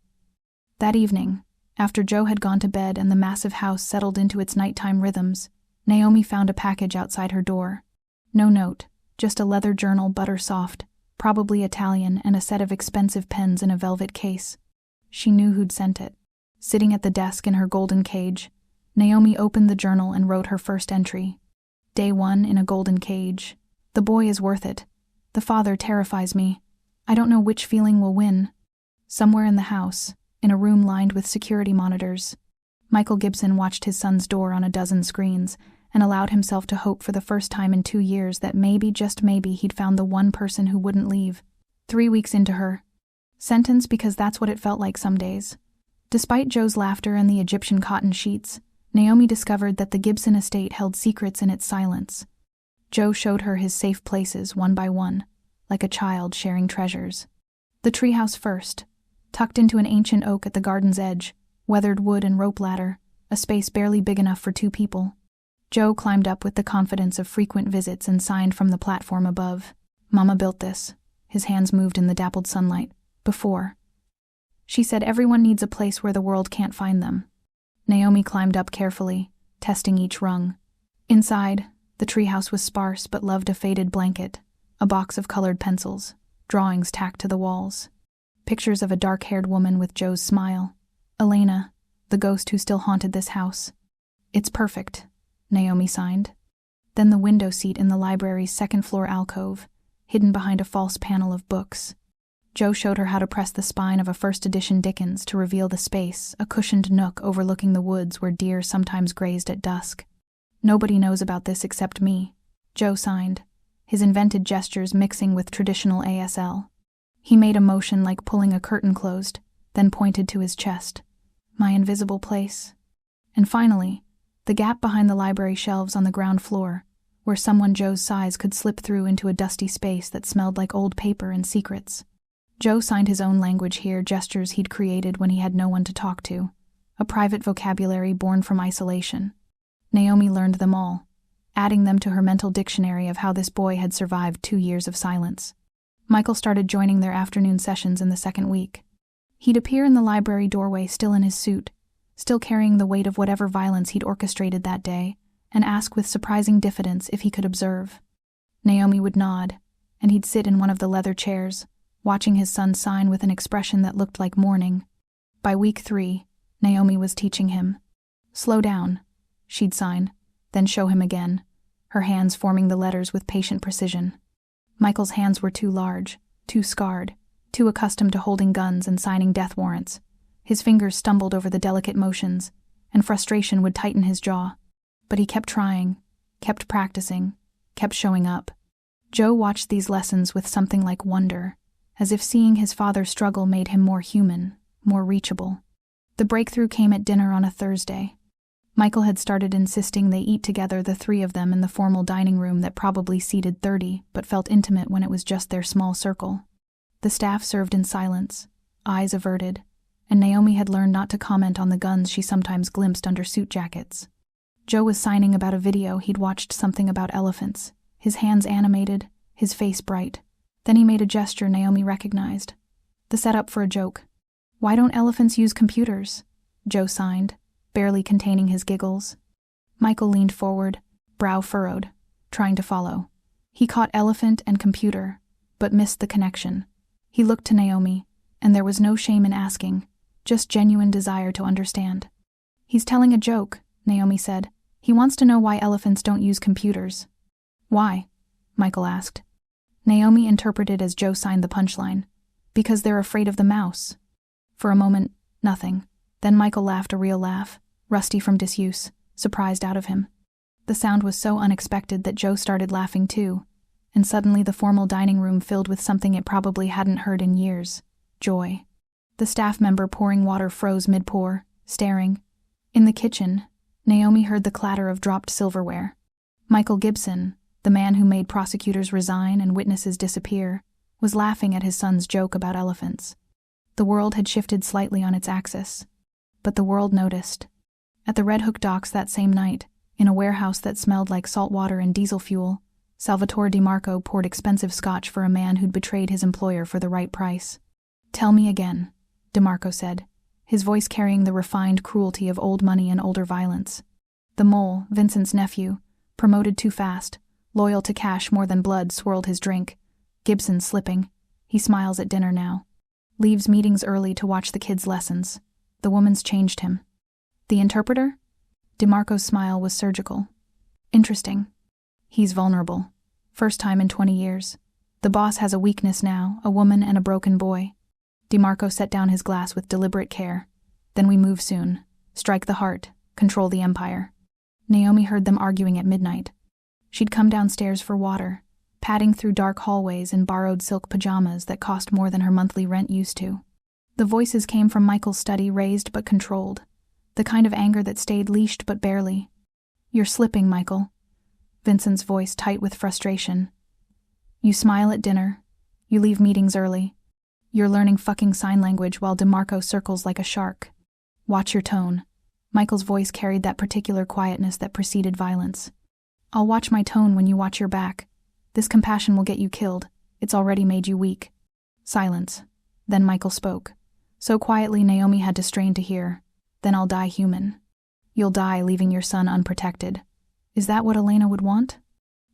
S1: That evening, after Joe had gone to bed and the massive house settled into its nighttime rhythms, Naomi found a package outside her door. No note, just a leather journal, butter soft, probably Italian, and a set of expensive pens in a velvet case. She knew who'd sent it. Sitting at the desk in her golden cage, Naomi opened the journal and wrote her first entry. "Day 1 in a golden cage. The boy is worth it. The father terrifies me. I don't know which feeling will win." Somewhere in the house, in a room lined with security monitors, Michael Gibson watched his son's door on a dozen screens and allowed himself to hope for the first time in 2 years that maybe, just maybe, he'd found the one person who wouldn't leave. 3 weeks into her sentence, because that's what it felt like some days. Despite Joe's laughter and the Egyptian cotton sheets, Naomi discovered that the Gibson estate held secrets in its silence. Joe showed her his safe places one by one, like a child sharing treasures. The treehouse first, tucked into an ancient oak at the garden's edge, weathered wood and rope ladder, a space barely big enough for 2 people. Joe climbed up with the confidence of frequent visits and signed from the platform above. "Mama built this." His hands moved in the dappled sunlight. "Before. She said everyone needs a place where the world can't find them." Naomi climbed up carefully, testing each rung. Inside, the treehouse was sparse but loved a faded blanket, a box of colored pencils, drawings tacked to the walls. Pictures of a dark-haired woman with Joe's smile. Elena, the ghost who still haunted this house. "It's perfect," Naomi signed. Then the window seat in the library's second-floor alcove, hidden behind a false panel of books. Joe showed her how to press the spine of a first-edition Dickens to reveal the space, a cushioned nook overlooking the woods where deer sometimes grazed at dusk. "Nobody knows about this except me," Joe signed, his invented gestures mixing with traditional ASL. He made a motion like pulling a curtain closed, then pointed to his chest. "My invisible place." And finally, the gap behind the library shelves on the ground floor, where someone Joe's size could slip through into a dusty space that smelled like old paper and secrets. Joe signed his own language here, gestures he'd created when he had no one to talk to, a private vocabulary born from isolation. Naomi learned them all, adding them to her mental dictionary of how this boy had survived 2 years of silence. Michael started joining their afternoon sessions in the second week. He'd appear in the library doorway still in his suit, still carrying the weight of whatever violence he'd orchestrated that day, and ask with surprising diffidence if he could observe. Naomi would nod, and he'd sit in one of the leather chairs, watching his son sign with an expression that looked like mourning. By week 3, Naomi was teaching him. "Slow down," she'd sign, then show him again, her hands forming the letters with patient precision. Michael's hands were too large, too scarred, too accustomed to holding guns and signing death warrants. His fingers stumbled over the delicate motions, and frustration would tighten his jaw. But he kept trying, kept practicing, kept showing up. Joe watched these lessons with something like wonder, as if seeing his father struggle made him more human, more reachable. The breakthrough came at dinner on a Thursday. Michael had started insisting they eat together, the 3 of them, in the formal dining room that probably seated 30 but felt intimate when it was just their small circle. The staff served in silence, eyes averted, and Naomi had learned not to comment on the guns she sometimes glimpsed under suit jackets. Joe was signing about a video he'd watched, something about elephants, his hands animated, his face bright. Then he made a gesture Naomi recognized. The setup for a joke. "Why don't elephants use computers?" Joe signed, barely containing his giggles. Michael leaned forward, brow furrowed, trying to follow. He caught elephant and computer, but missed the connection. He looked to Naomi, and there was no shame in asking, just genuine desire to understand. "He's telling a joke," Naomi said. "He wants to know why elephants don't use computers." "Why?" Michael asked. Naomi interpreted as Joe signed the punchline. "Because they're afraid of the mouse." For a moment, nothing. Then Michael laughed, a real laugh, rusty from disuse, surprised out of him. The sound was so unexpected that Joe started laughing too, and suddenly the formal dining room filled with something it probably hadn't heard in years: joy. The staff member pouring water froze mid-pour, staring. In the kitchen, Naomi heard the clatter of dropped silverware. Michael Gibson, the man who made prosecutors resign and witnesses disappear, was laughing at his son's joke about elephants. The world had shifted slightly on its axis, but the world noticed. At the Red Hook docks that same night, in a warehouse that smelled like salt water and diesel fuel, Salvatore DiMarco poured expensive scotch for a man who'd betrayed his employer for the right price. "Tell me again," DiMarco said, his voice carrying the refined cruelty of old money and older violence. The mole, Vincent's nephew, promoted too fast, loyal to cash more than blood, swirled his drink. Gibson slipping. He smiles at dinner now. Leaves meetings early to watch the kids' lessons. The woman's changed him. The interpreter? DiMarco's smile was surgical. Interesting. He's vulnerable. First time in 20 years. The boss has a weakness now, a woman and a broken boy. DiMarco set down his glass with deliberate care. Then we move soon. Strike the heart. Control the empire. Naomi heard them arguing at midnight. She'd come downstairs for water, padding through dark hallways in borrowed silk pajamas that cost more than her monthly rent used to. The voices came from Michael's study, raised but controlled. The kind of anger that stayed leashed but barely. "You're slipping, Michael." Vincent's voice tight with frustration. "You smile at dinner. You leave meetings early. You're learning fucking sign language while DiMarco circles like a shark. Watch your tone." Michael's voice carried that particular quietness that preceded violence. "I'll watch my tone when you watch your back. This compassion will get you killed. It's already made you weak." Silence. Then Michael spoke. So quietly Naomi had to strain to hear. "Then I'll die human. You'll die leaving your son unprotected. Is that what Elena would want?"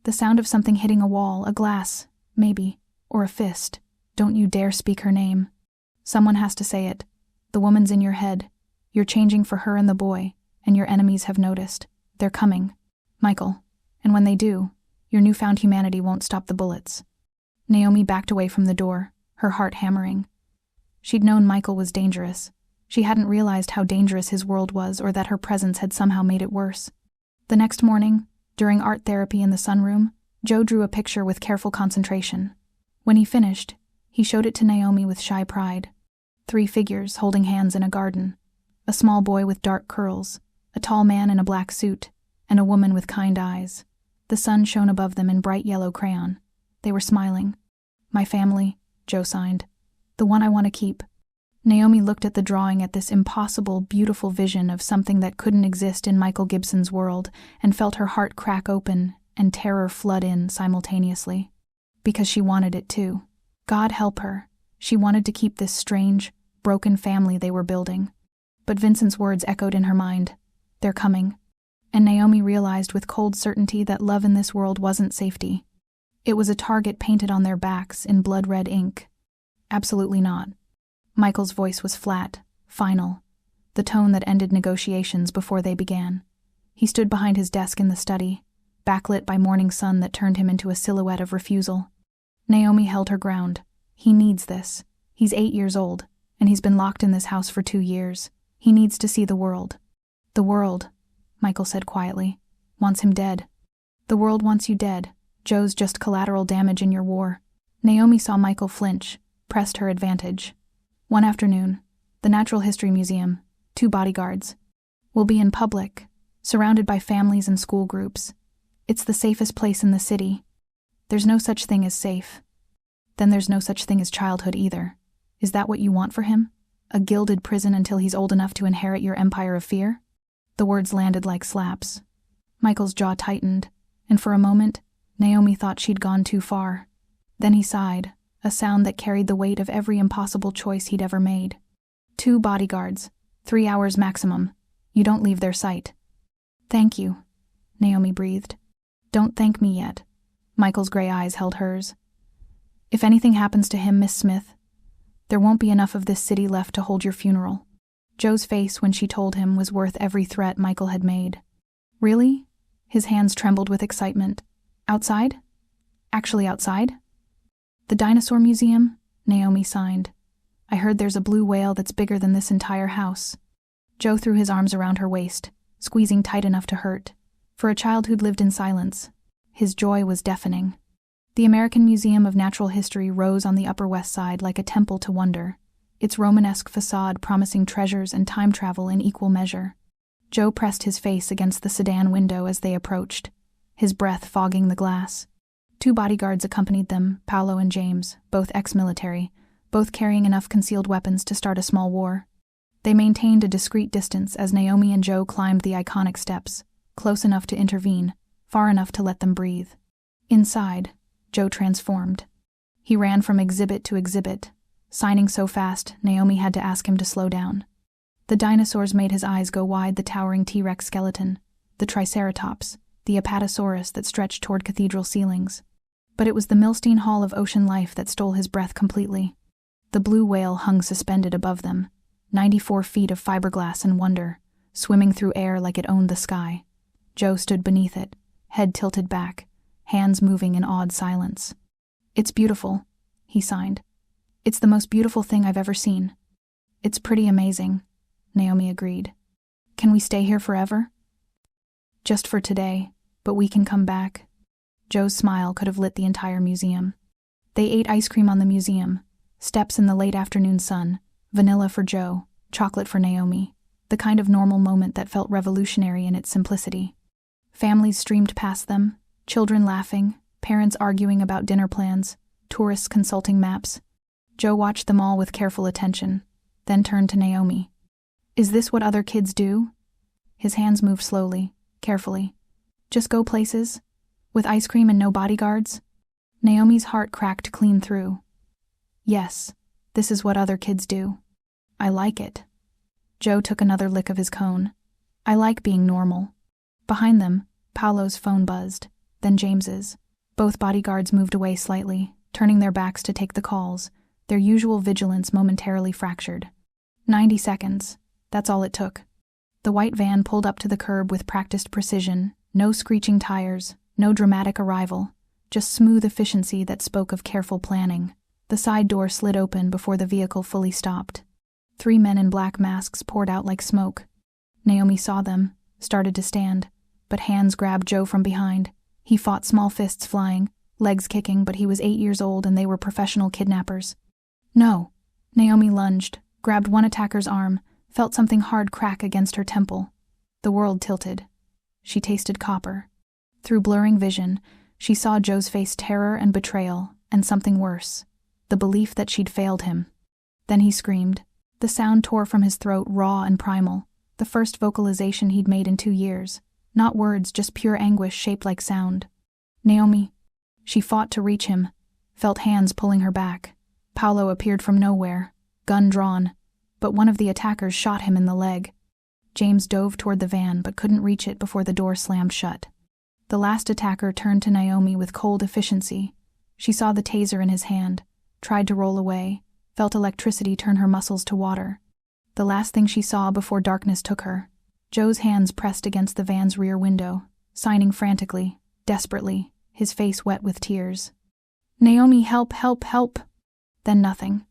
S1: The sound of something hitting a wall, a glass, maybe, or a fist. "Don't you dare speak her name. Someone has to say it. The woman's in your head. You're changing for her and the boy, and your enemies have noticed. They're coming, Michael. And when they do, your newfound humanity won't stop the bullets." Naomi backed away from the door, her heart hammering. She'd known Michael was dangerous. She hadn't realized how dangerous his world was, or that her presence had somehow made it worse. The next morning, during art therapy in the sunroom, Joe drew a picture with careful concentration. When he finished, he showed it to Naomi with shy pride. 3 figures holding hands in a garden. A small boy with dark curls, a tall man in a black suit, and a woman with kind eyes. The sun shone above them in bright yellow crayon. They were smiling. "My family," Joe signed. "The one I want to keep." Naomi looked at the drawing, at this impossible, beautiful vision of something that couldn't exist in Michael Gibson's world, and felt her heart crack open and terror flood in simultaneously. Because she wanted it too. God help her. She wanted to keep this strange, broken family they were building. But Vincent's words echoed in her mind. "They're coming." And Naomi realized with cold certainty that love in this world wasn't safety. It was a target painted on their backs in blood-red ink. Absolutely not. Michael's voice was flat, final, the tone that ended negotiations before they began. He stood behind his desk in the study, backlit by morning sun that turned him into a silhouette of refusal. Naomi held her ground. He needs this. He's 8 years old, and he's been locked in this house for 2 years. He needs to see the world. The world, Michael said quietly, wants him dead. The world wants you dead. Joe's just collateral damage in your war. Naomi saw Michael flinch, pressed her advantage. One afternoon, the Natural History Museum, 2 bodyguards. We'll be in public, surrounded by families and school groups. It's the safest place in the city. There's no such thing as safe. Then there's no such thing as childhood either. Is that what you want for him? A gilded prison until he's old enough to inherit your empire of fear? The words landed like slaps. Michael's jaw tightened, and for a moment, Naomi thought she'd gone too far. Then he sighed, a sound that carried the weight of every impossible choice he'd ever made. 2 bodyguards, 3 hours maximum. You don't leave their sight. Thank you, Naomi breathed. Don't thank me yet. Michael's gray eyes held hers. If anything happens to him, Miss Smith, there won't be enough of this city left to hold your funeral. Joe's face when she told him was worth every threat Michael had made. Really? His hands trembled with excitement. Outside? Actually outside? The Dinosaur Museum? Naomi signed. I heard there's a blue whale that's bigger than this entire house. Joe threw his arms around her waist, squeezing tight enough to hurt. For a child who'd lived in silence, his joy was deafening. The American Museum of Natural History rose on the Upper West Side like a temple to wonder, its Romanesque facade promising treasures and time travel in equal measure. Joe pressed his face against the sedan window as they approached, his breath fogging the glass. 2 bodyguards accompanied them, Paolo and James, both ex-military, both carrying enough concealed weapons to start a small war. They maintained a discreet distance as Naomi and Joe climbed the iconic steps, close enough to intervene, far enough to let them breathe. Inside, Joe transformed. He ran from exhibit to exhibit, signing so fast Naomi had to ask him to slow down. The dinosaurs made his eyes go wide, the towering T-Rex skeleton, the Triceratops, the Apatosaurus that stretched toward cathedral ceilings. But it was the Milstein Hall of ocean life that stole his breath completely. The blue whale hung suspended above them, 94 feet of fiberglass and wonder, swimming through air like it owned the sky. Joe stood beneath it, head tilted back, hands moving in awed silence. It's beautiful, he signed. It's the most beautiful thing I've ever seen. It's pretty amazing, Naomi agreed. Can we stay here forever? Just for today, but we can come back. Joe's smile could have lit the entire museum. They ate ice cream on the museum, steps in the late afternoon sun, vanilla for Joe, chocolate for Naomi, the kind of normal moment that felt revolutionary in its simplicity. Families streamed past them, children laughing, parents arguing about dinner plans, tourists consulting maps. Joe watched them all with careful attention, then turned to Naomi. Is this what other kids do? His hands moved slowly, carefully. Just go places? With ice cream and no bodyguards? Naomi's heart cracked clean through. Yes, this is what other kids do. I like it. Joe took another lick of his cone. I like being normal. Behind them, Paolo's phone buzzed, then James's. Both bodyguards moved away slightly, turning their backs to take the calls, their usual vigilance momentarily fractured. 90 seconds. That's all it took. The white van pulled up to the curb with practiced precision, no screeching tires, no dramatic arrival, just smooth efficiency that spoke of careful planning. The side door slid open before the vehicle fully stopped. 3 men in black masks poured out like smoke. Naomi saw them, started to stand, but hands grabbed Joe from behind. He fought, small fists flying, legs kicking, but he was 8 years old and they were professional kidnappers. No. Naomi lunged, grabbed one attacker's arm, felt something hard crack against her temple. The world tilted. She tasted copper. Through blurring vision, she saw Joe's face, terror and betrayal, and something worse, the belief that she'd failed him. Then he screamed. The sound tore from his throat, raw and primal, the first vocalization he'd made in 2 years. Not words, just pure anguish shaped like sound. Naomi. She fought to reach him, felt hands pulling her back. Paolo appeared from nowhere, gun drawn, but one of the attackers shot him in the leg. James dove toward the van but couldn't reach it before the door slammed shut. The last attacker turned to Naomi with cold efficiency. She saw the taser in his hand, tried to roll away, felt electricity turn her muscles to water. The last thing she saw before darkness took her. Joe's hands pressed against the van's rear window, signing frantically, desperately, his face wet with tears. "Naomi, help, help, help!" Then nothing.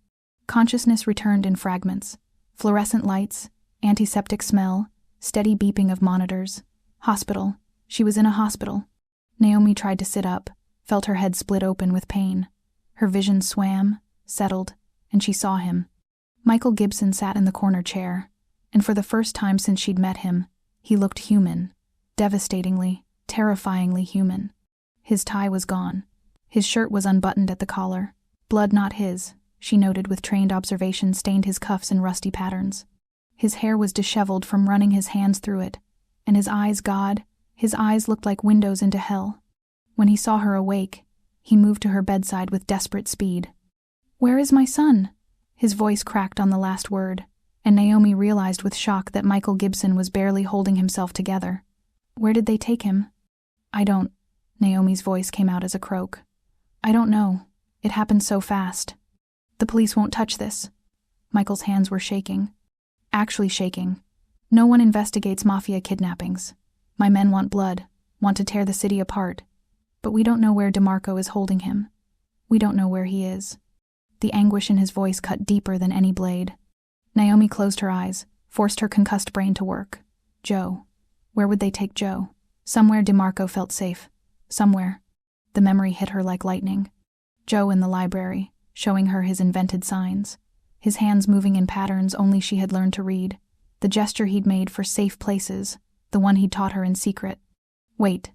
S1: Consciousness returned in fragments. Fluorescent lights, antiseptic smell, steady beeping of monitors. Hospital. She was in a hospital. Naomi tried to sit up, felt her head split open with pain. Her vision swam, settled, and she saw him. Michael Gibson sat in the corner chair, and for the first time since she'd met him, he looked human. Devastatingly, terrifyingly human. His tie was gone. His shirt was unbuttoned at the collar. Blood not his, she noted with trained observation, stained his cuffs in rusty patterns. His hair was disheveled from running his hands through it, and his eyes, God, his eyes looked like windows into hell. When he saw her awake, he moved to her bedside with desperate speed. "Where is my son?" His voice cracked on the last word, and Naomi realized with shock that Michael Gibson was barely holding himself together. "Where did they take him?" "I don't," Naomi's voice came out as a croak. "I don't know. It happened so fast. The police won't touch this." Michael's hands were shaking. Actually shaking. "No one investigates mafia kidnappings. My men want blood, want to tear the city apart. But we don't know where DeMarco is holding him. We don't know where he is." The anguish in his voice cut deeper than any blade. Naomi closed her eyes, forced her concussed brain to work. Joe. Where would they take Joe? Somewhere DeMarco felt safe. Somewhere. The memory hit her like lightning. Joe in the library, showing her his invented signs. His hands moving in patterns only she had learned to read. The gesture he'd made for safe places, the one he'd taught her in secret. Wait.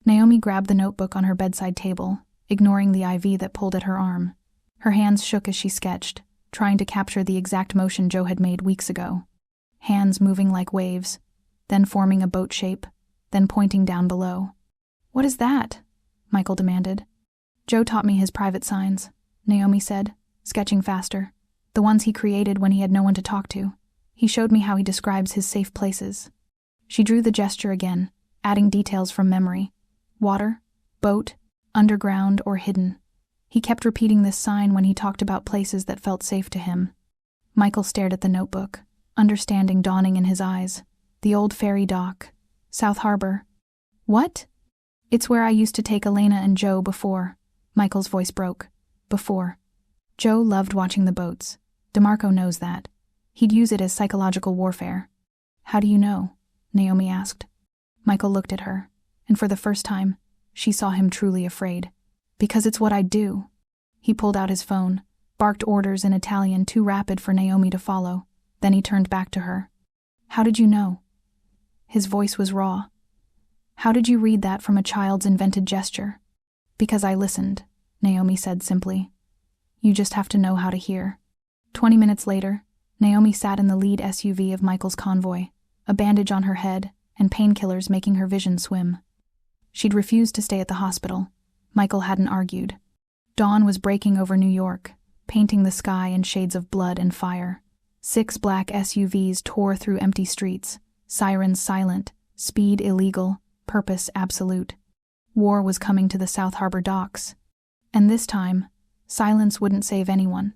S1: Naomi grabbed the notebook on her bedside table, ignoring the IV that pulled at her arm. Her hands shook as she sketched, trying to capture the exact motion Joe had made weeks ago. Hands moving like waves, then forming a boat shape, then pointing down below. "What is that?" Michael demanded. "Joe taught me his private signs," Naomi said, sketching faster. "The ones he created when he had no one to talk to. He showed me how he describes his safe places." She drew the gesture again, adding details from memory. Water, boat, underground, or hidden. He kept repeating this sign when he talked about places that felt safe to him. Michael stared at the notebook, understanding dawning in his eyes. The old ferry dock. South Harbor. "What?" "It's where I used to take Elena and Joe before." Michael's voice broke. "Before. Joe loved watching the boats. DeMarco knows that. He'd use it as psychological warfare." "How do you know?" Naomi asked. Michael looked at her, and for the first time, she saw him truly afraid. "Because it's what I'd do." He pulled out his phone, barked orders in Italian too rapid for Naomi to follow. Then he turned back to her. "How did you know?" His voice was raw. "How did you read that from a child's invented gesture?" "Because I listened," Naomi said simply. "You just have to know how to hear." 20 minutes later, Naomi sat in the lead SUV of Michael's convoy, a bandage on her head and painkillers making her vision swim. She'd refused to stay at the hospital. Michael hadn't argued. Dawn was breaking over New York, painting the sky in shades of blood and fire. 6 black SUVs tore through empty streets, sirens silent, speed illegal, purpose absolute. War was coming to the South Harbor docks. And this time, silence wouldn't save anyone.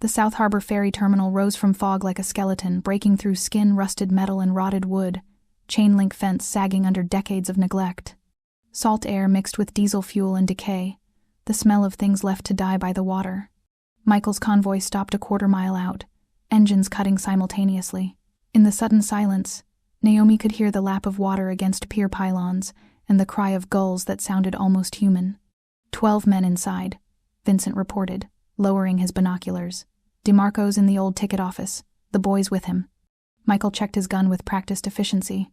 S1: The South Harbor ferry terminal rose from fog like a skeleton, breaking through skin-rusted metal and rotted wood, chain-link fence sagging under decades of neglect. Salt air mixed with diesel fuel and decay, the smell of things left to die by the water. Michael's convoy stopped a quarter-mile out, engines cutting simultaneously. In the sudden silence, Naomi could hear the lap of water against pier pylons and the cry of gulls that sounded almost human. 12 men inside, Vincent reported, lowering his binoculars. DeMarco's in the old ticket office, the boys with him. Michael checked his gun with practiced efficiency.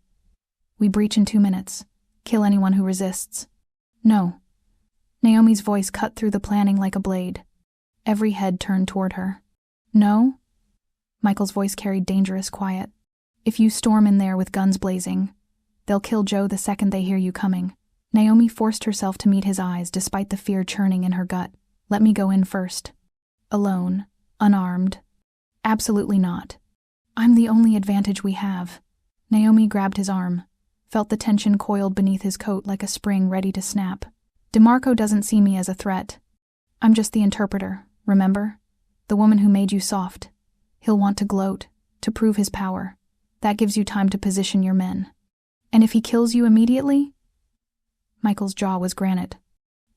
S1: "We breach in 2 minutes. Kill anyone who resists." "No." Naomi's voice cut through the planning like a blade. Every head turned toward her. "No?" Michael's voice carried dangerous quiet. "If you storm in there with guns blazing, they'll kill Joe the second they hear you coming." Naomi forced herself to meet his eyes despite the fear churning in her gut. "Let me go in first." "Alone, unarmed." "Absolutely not. I'm the only advantage we have." Naomi grabbed his arm. felt the tension coiled beneath his coat like a spring ready to snap. DeMarco doesn't see me as a threat. I'm just the interpreter, remember? The woman who made you soft. He'll want to gloat, to prove his power. That gives you time to position your men. And if he kills you immediately? Michael's jaw was granite.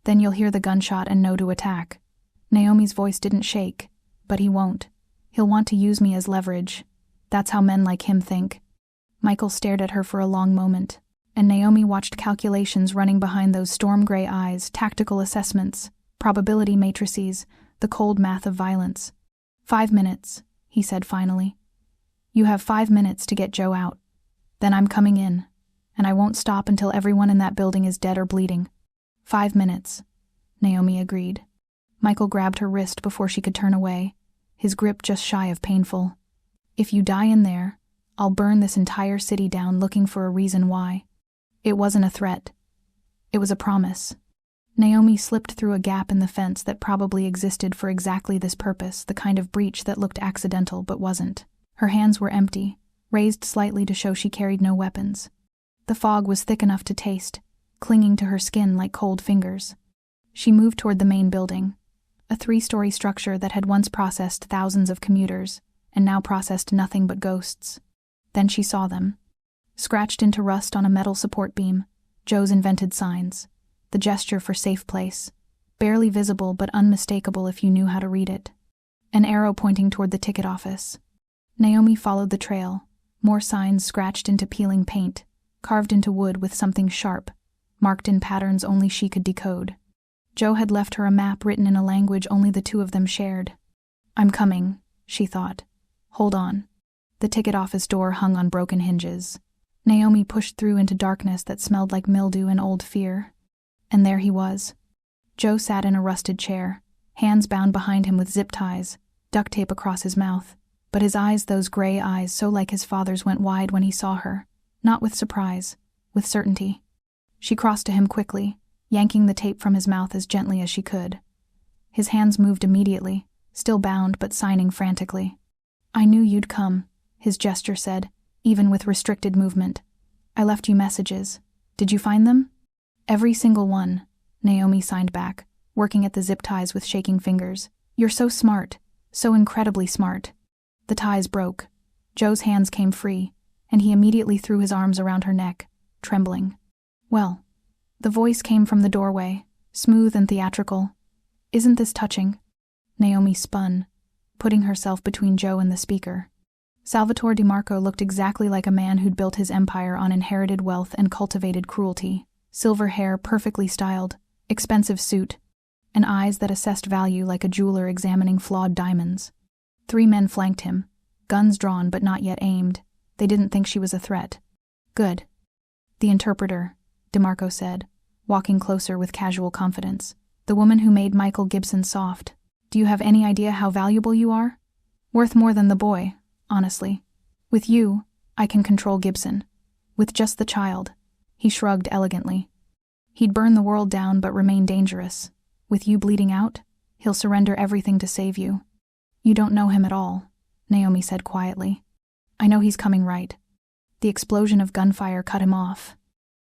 S1: Then you'll hear the gunshot and know to attack. Naomi's voice didn't shake, but he won't. He'll want to use me as leverage. That's how men like him think. Michael stared at her for a long moment, and Naomi watched calculations running behind those storm-gray eyes, tactical assessments, probability matrices, the cold math of violence. 5 minutes, he said finally. You have 5 minutes to get Joe out. Then I'm coming in, and I won't stop until everyone in that building is dead or bleeding. 5 minutes, Naomi agreed. Michael grabbed her wrist before she could turn away, his grip just shy of painful. If you die in there, I'll burn this entire city down looking for a reason why. It wasn't a threat. It was a promise. Naomi slipped through a gap in the fence that probably existed for exactly this purpose, the kind of breach that looked accidental but wasn't. Her hands were empty, raised slightly to show she carried no weapons. The fog was thick enough to taste, clinging to her skin like cold fingers. She moved toward the main building, a 3-story structure that had once processed thousands of commuters, and now processed nothing but ghosts. Then she saw them. Scratched into rust on a metal support beam, Joe's invented signs, the gesture for safe place, barely visible but unmistakable if you knew how to read it. An arrow pointing toward the ticket office. Naomi followed the trail, more signs scratched into peeling paint, carved into wood with something sharp, marked in patterns only she could decode. Joe had left her a map written in a language only the two of them shared. I'm coming, she thought. Hold on. The ticket office door hung on broken hinges. Naomi pushed through into darkness that smelled like mildew and old fear. And there he was. Joe sat in a rusted chair, hands bound behind him with zip ties, duct tape across his mouth. But his eyes, those gray eyes so like his father's, went wide when he saw her, not with surprise, with certainty. She crossed to him quickly, yanking the tape from his mouth as gently as she could. His hands moved immediately, still bound but signing frantically. I knew you'd come, his gesture said, even with restricted movement. I left you messages. Did you find them? Every single one, Naomi signed back, working at the zip ties with shaking fingers. You're so smart, so incredibly smart. The ties broke. Joe's hands came free, and he immediately threw his arms around her neck, trembling. Well, the voice came from the doorway, smooth and theatrical. Isn't this touching? Naomi spun, putting herself between Joe and the speaker. Salvatore DeMarco looked exactly like a man who'd built his empire on inherited wealth and cultivated cruelty. Silver hair, perfectly styled, expensive suit, and eyes that assessed value like a jeweler examining flawed diamonds. 3 men flanked him, guns drawn but not yet aimed. They didn't think she was a threat. Good. The interpreter, DeMarco said, walking closer with casual confidence. The woman who made Michael Gibson soft. Do you have any idea how valuable you are? Worth more than the boy, honestly. With you, I can control Gibson. With just the child. He shrugged elegantly. He'd burn the world down but remain dangerous. With you bleeding out, he'll surrender everything to save you. You don't know him at all, Naomi said quietly. I know he's coming right. The explosion of gunfire cut him off.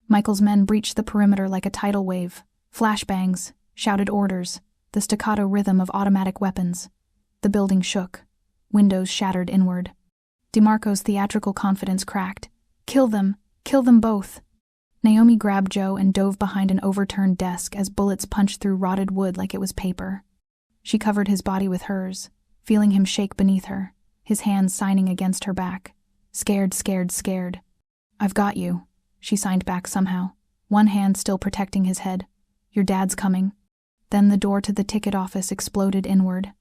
S1: Michael's men breached the perimeter like a tidal wave. Flashbangs, shouted orders, the staccato rhythm of automatic weapons. The building shook. Windows shattered inward. DeMarco's theatrical confidence cracked. Kill them both. Naomi grabbed Joe and dove behind an overturned desk as bullets punched through rotted wood like it was paper. She covered his body with hers, feeling him shake beneath her, his hands signing against her back. Scared. I've got you, she signed back somehow, one hand still protecting his head. Your dad's coming. Then the door to the ticket office exploded inward.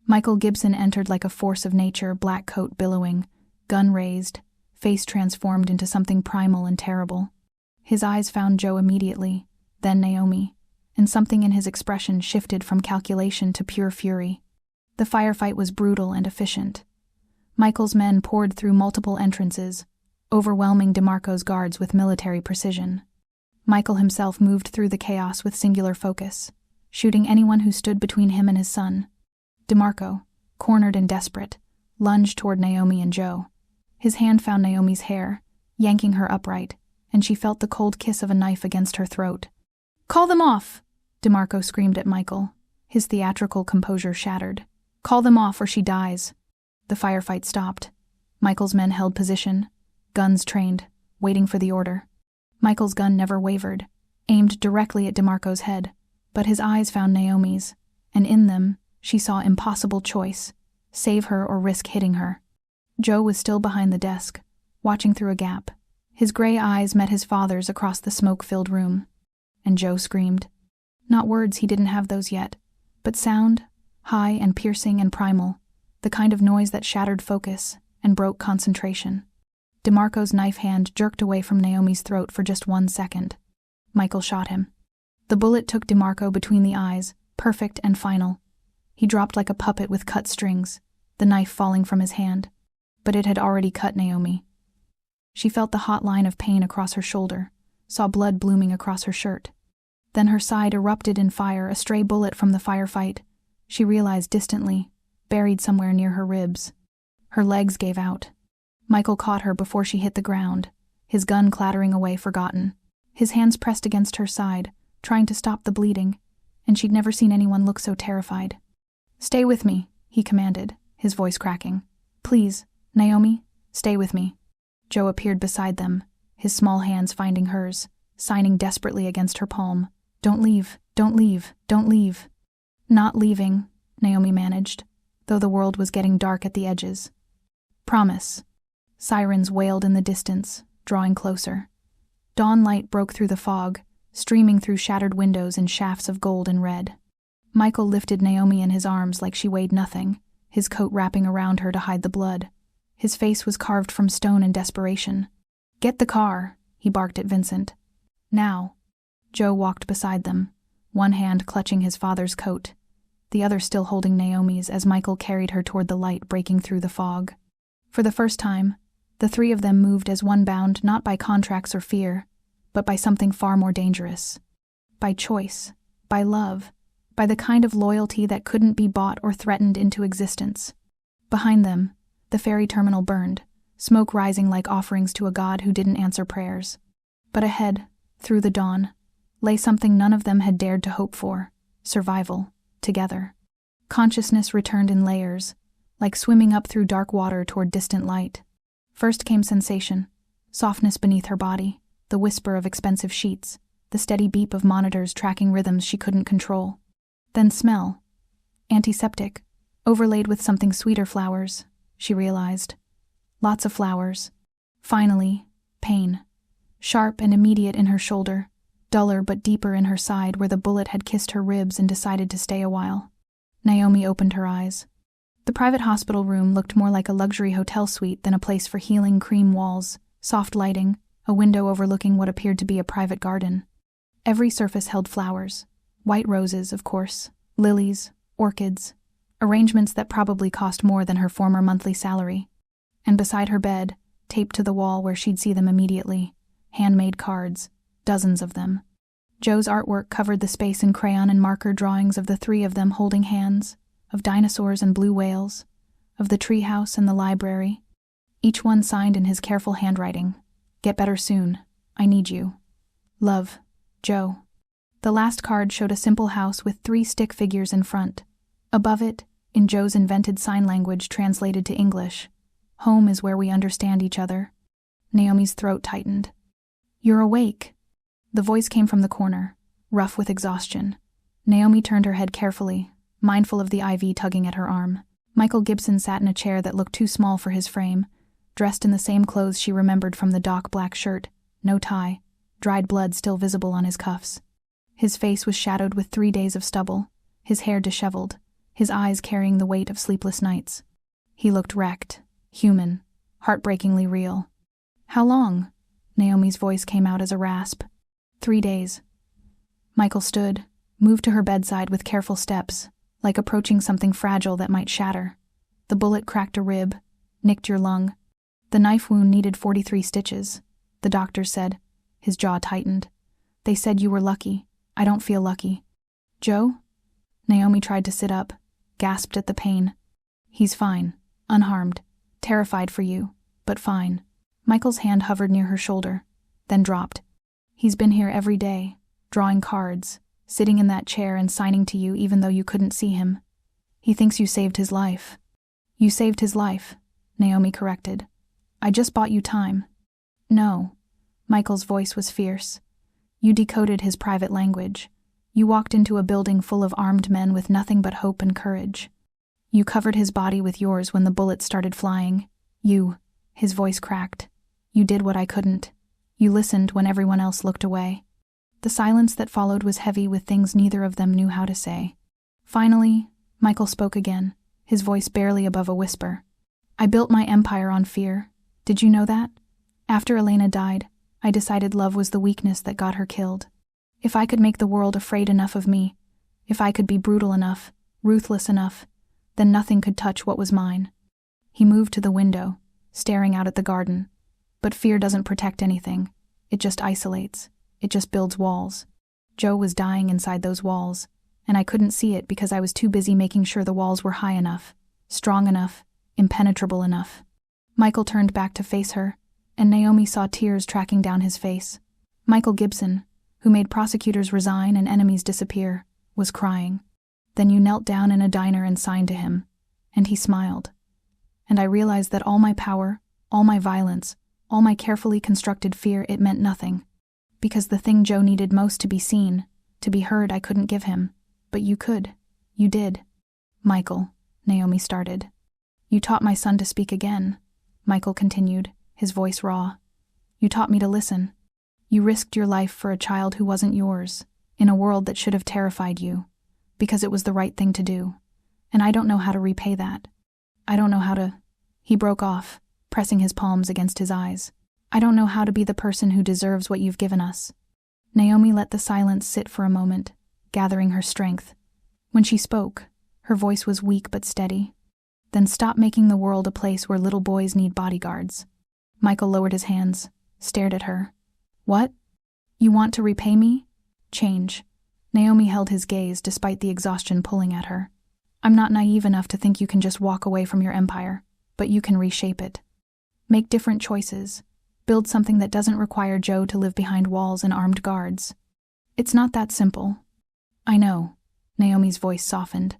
S1: Michael Gibson entered like a force of nature, black coat billowing, gun raised, face transformed into something primal and terrible. His eyes found Joe immediately, then Naomi, and something in his expression shifted from calculation to pure fury. The firefight was brutal and efficient. Michael's men poured through multiple entrances, overwhelming DeMarco's guards with military precision. Michael himself moved through the chaos with singular focus, shooting anyone who stood between him and his son. DeMarco, cornered and desperate, lunged toward Naomi and Joe. His hand found Naomi's hair, yanking her upright, and she felt the cold kiss of a knife against her throat. "Call them off!" DeMarco screamed at Michael, his theatrical composure shattered. "Call them off or she dies." The firefight stopped. Michael's men held position, guns trained, waiting for the order. Michael's gun never wavered, aimed directly at DeMarco's head, but his eyes found Naomi's, and in them, she saw impossible choice: save her or risk hitting her. Joe was still behind the desk, watching through a gap. His gray eyes met his father's across the smoke-filled room. And Joe screamed. Not words, he didn't have those yet, but sound, high and piercing and primal, the kind of noise that shattered focus and broke concentration. DeMarco's knife hand jerked away from Naomi's throat for just 1 second. Michael shot him. The bullet took DeMarco between the eyes, perfect and final. He dropped like a puppet with cut strings, the knife falling from his hand. But it had already cut Naomi. She felt the hot line of pain across her shoulder, saw blood blooming across her shirt. Then her side erupted in fire, a stray bullet from the firefight. She realized distantly, buried somewhere near her ribs. Her legs gave out. Michael caught her before she hit the ground, his gun clattering away forgotten. His hands pressed against her side, trying to stop the bleeding, and she'd never seen anyone look so terrified. "Stay with me," he commanded, his voice cracking. "Please, Naomi, stay with me." Joe appeared beside them, his small hands finding hers, signing desperately against her palm. "Don't leave, don't leave, don't leave." "Not leaving," Naomi managed, though the world was getting dark at the edges. "Promise." Sirens wailed in the distance, drawing closer. Dawn light broke through the fog, streaming through shattered windows in shafts of gold and red. Michael lifted Naomi in his arms like she weighed nothing, his coat wrapping around her to hide the blood. His face was carved from stone in desperation. "Get the car," he barked at Vincent. "Now." Joe walked beside them, one hand clutching his father's coat, the other still holding Naomi's as Michael carried her toward the light breaking through the fog. For the first time, the three of them moved as one, bound not by contracts or fear, but by something far more dangerous. By choice, by love, by the kind of loyalty that couldn't be bought or threatened into existence. Behind them, the ferry terminal burned, smoke rising like offerings to a god who didn't answer prayers. But ahead, through the dawn, lay something none of them had dared to hope for: survival, together. Consciousness returned in layers, like swimming up through dark water toward distant light. First came sensation, softness beneath her body, the whisper of expensive sheets, the steady beep of monitors tracking rhythms she couldn't control. Then smell. Antiseptic, overlaid with something sweeter: flowers, she realized. Lots of flowers. Finally, pain. Sharp and immediate in her shoulder, duller but deeper in her side where the bullet had kissed her ribs and decided to stay a while. Naomi opened her eyes. The private hospital room looked more like a luxury hotel suite than a place for healing: cream walls, soft lighting, a window overlooking what appeared to be a private garden. Every surface held flowers. White roses, of course, lilies, orchids, arrangements that probably cost more than her former monthly salary. And beside her bed, taped to the wall where she'd see them immediately, handmade cards, dozens of them. Joe's artwork covered the space in crayon and marker drawings of the three of them holding hands, of dinosaurs and blue whales, of the treehouse and the library. Each one signed in his careful handwriting: "Get better soon. I need you. Love, Joe." The last card showed a simple house with 3 stick figures in front. Above it, in Joe's invented sign language translated to English, "Home is where we understand each other." Naomi's throat tightened. "You're awake." The voice came from the corner, rough with exhaustion. Naomi turned her head carefully, mindful of the IV tugging at her arm. Michael Gibson sat in a chair that looked too small for his frame, dressed in the same clothes she remembered from the dock: black shirt, no tie, dried blood still visible on his cuffs. His face was shadowed with 3 days of stubble, his hair disheveled, his eyes carrying the weight of sleepless nights. He looked wrecked, human, heartbreakingly real. "How long?" Naomi's voice came out as a rasp. 3 days. Michael stood, moved to her bedside with careful steps, like approaching something fragile that might shatter. "The bullet cracked a rib, nicked your lung. The knife wound needed 43 stitches, the doctors said." His jaw tightened. "They said you were lucky. I don't feel lucky." "Joe?" Naomi tried to sit up, gasped at the pain. "He's fine, unharmed, terrified for you, but fine." Michael's hand hovered near her shoulder. then dropped. He's been here every day, drawing cards, sitting in that chair and signing to you even though you couldn't see him. He thinks you saved his life. You saved his life, Naomi corrected. I just bought you time. No. Michael's voice was fierce. You decoded his private language. You walked into a building full of armed men with nothing but hope and courage. You covered his body with yours when the bullets started flying. His voice cracked. You did what I couldn't. You listened when everyone else looked away. The silence that followed was heavy with things neither of them knew how to say. Finally, Michael spoke again, his voice barely above a whisper. I built my empire on fear. Did you know that? After Elena died, I decided love was the weakness that got her killed. If I could make the world afraid enough of me, if I could be brutal enough, ruthless enough, then nothing could touch what was mine. He moved to the window, staring out at the garden. But fear doesn't protect anything. It just isolates. It just builds walls. Joe was dying inside those walls, and I couldn't see it because I was too busy making sure the walls were high enough, strong enough, impenetrable enough. Michael turned back to face her, and Naomi saw tears tracking down his face. Michael Gibson, who made prosecutors resign and enemies disappear, was crying. Then you knelt down in a diner and signed to him, and he smiled. And I realized that all my power, all my violence, all my carefully constructed fear, it meant nothing. Because the thing Joe needed most to be seen, to be heard, I couldn't give him. But you could. You did. Michael, Naomi started. You taught my son to speak again, Michael continued, his voice raw. You taught me to listen. You risked your life for a child who wasn't yours, in a world that should have terrified you, because it was the right thing to do. And I don't know how to repay that. I don't know how to... He broke off, pressing his palms against his eyes. I don't know how to be the person who deserves what you've given us. Naomi let the silence sit for a moment, gathering her strength. When she spoke, her voice was weak but steady. Then stop making the world a place where little boys need bodyguards. Michael lowered his hands, stared at her. What? You want to repay me? Change. Naomi held his gaze despite the exhaustion pulling at her. I'm not naive enough to think you can just walk away from your empire, but you can reshape it. Make different choices. Build something that doesn't require Joe to live behind walls and armed guards. It's not that simple. I know. Naomi's voice softened.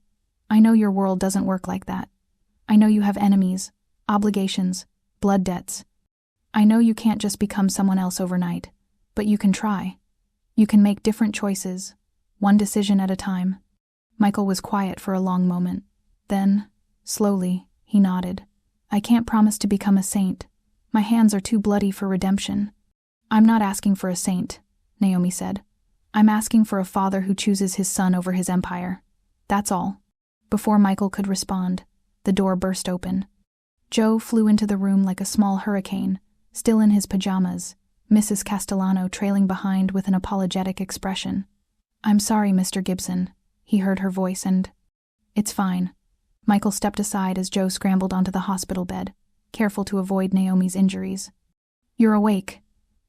S1: I know your world doesn't work like that. I know you have enemies, obligations, blood debts. I know you can't just become someone else overnight, but you can try. You can make different choices, one decision at a time. Michael was quiet for a long moment. Then, slowly, he nodded. I can't promise to become a saint. My hands are too bloody for redemption. I'm not asking for a saint, Naomi said. I'm asking for a father who chooses his son over his empire. That's all. Before Michael could respond, the door burst open. Joe flew into the room like a small hurricane, still in his pajamas, Mrs. Castellano trailing behind with an apologetic expression. I'm sorry, Mr. Gibson, he heard her voice, and... It's fine. Michael stepped aside as Joe scrambled onto the hospital bed, careful to avoid Naomi's injuries. You're awake.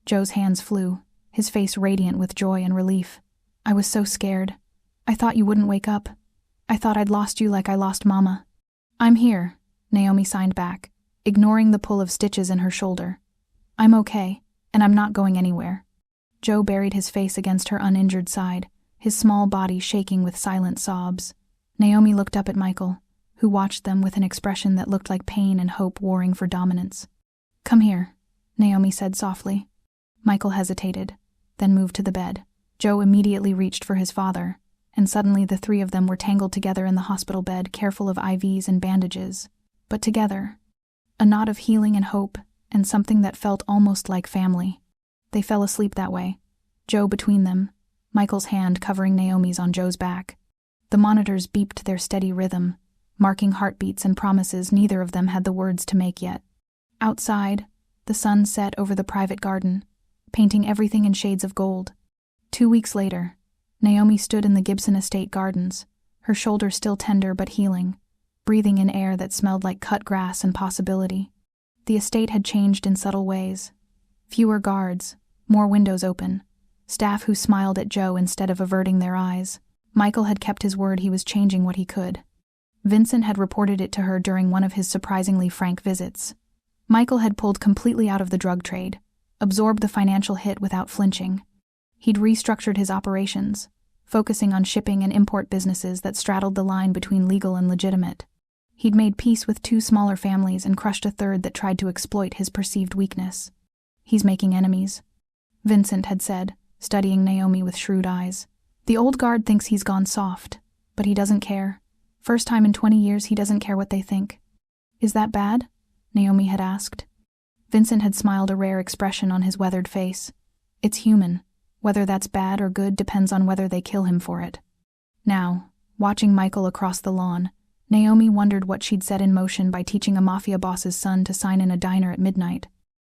S1: Joe's hands flew, his face radiant with joy and relief. I was so scared. I thought you wouldn't wake up. I thought I'd lost you like I lost Mama. I'm here, Naomi signed back, ignoring the pull of stitches in her shoulder. I'm okay, and I'm not going anywhere. Joe buried his face against her uninjured side, his small body shaking with silent sobs. Naomi looked up at Michael, who watched them with an expression that looked like pain and hope warring for dominance. Come here, Naomi said softly. Michael hesitated, then moved to the bed. Joe immediately reached for his father, and suddenly the three of them were tangled together in the hospital bed, careful of IVs and bandages. But together, a knot of healing and hope, and something that felt almost like family. They fell asleep that way, Joe between them, Michael's hand covering Naomi's on Joe's back. The monitors beeped their steady rhythm, marking heartbeats and promises neither of them had the words to make yet. Outside, the sun set over the private garden, painting everything in shades of gold. 2 weeks later, Naomi stood in the Gibson estate gardens, her shoulder still tender but healing, breathing in air that smelled like cut grass and possibility. The estate had changed in subtle ways. Fewer guards, more windows open, staff who smiled at Joe instead of averting their eyes. Michael had kept his word, he was changing what he could. Vincent had reported it to her during one of his surprisingly frank visits. Michael had pulled completely out of the drug trade, absorbed the financial hit without flinching. He'd restructured his operations, focusing on shipping and import businesses that straddled the line between legal and legitimate. He'd made peace with 2 smaller families and crushed a third that tried to exploit his perceived weakness. "He's making enemies," Vincent had said, studying Naomi with shrewd eyes. "The old guard thinks he's gone soft, but he doesn't care. First time in 20 years he doesn't care what they think." "Is that bad?" Naomi had asked. Vincent had smiled, a rare expression on his weathered face. "It's human. Whether that's bad or good depends on whether they kill him for it." Now, watching Michael across the lawn, Naomi wondered what she'd set in motion by teaching a mafia boss's son to sign in a diner at midnight.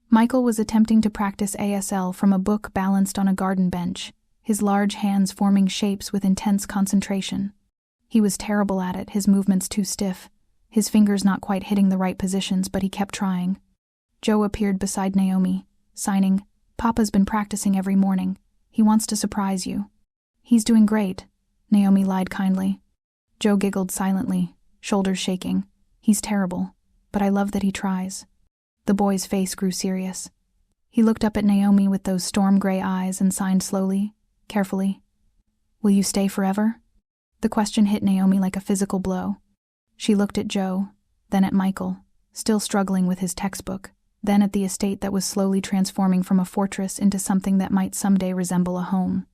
S1: Michael was attempting to practice ASL from a book balanced on a garden bench, his large hands forming shapes with intense concentration. He was terrible at it, his movements too stiff, his fingers not quite hitting the right positions, but he kept trying. Joe appeared beside Naomi, signing, "Papa's been practicing every morning. He wants to surprise you." "He's doing great," Naomi lied kindly. Joe giggled silently, shoulders shaking. "He's terrible, but I love that he tries." The boy's face grew serious. He looked up at Naomi with those storm-gray eyes and signed slowly, carefully. "Will you stay forever?" The question hit Naomi like a physical blow. She looked at Joe, then at Michael, still struggling with his textbook, then at the estate that was slowly transforming from a fortress into something that might someday resemble a home.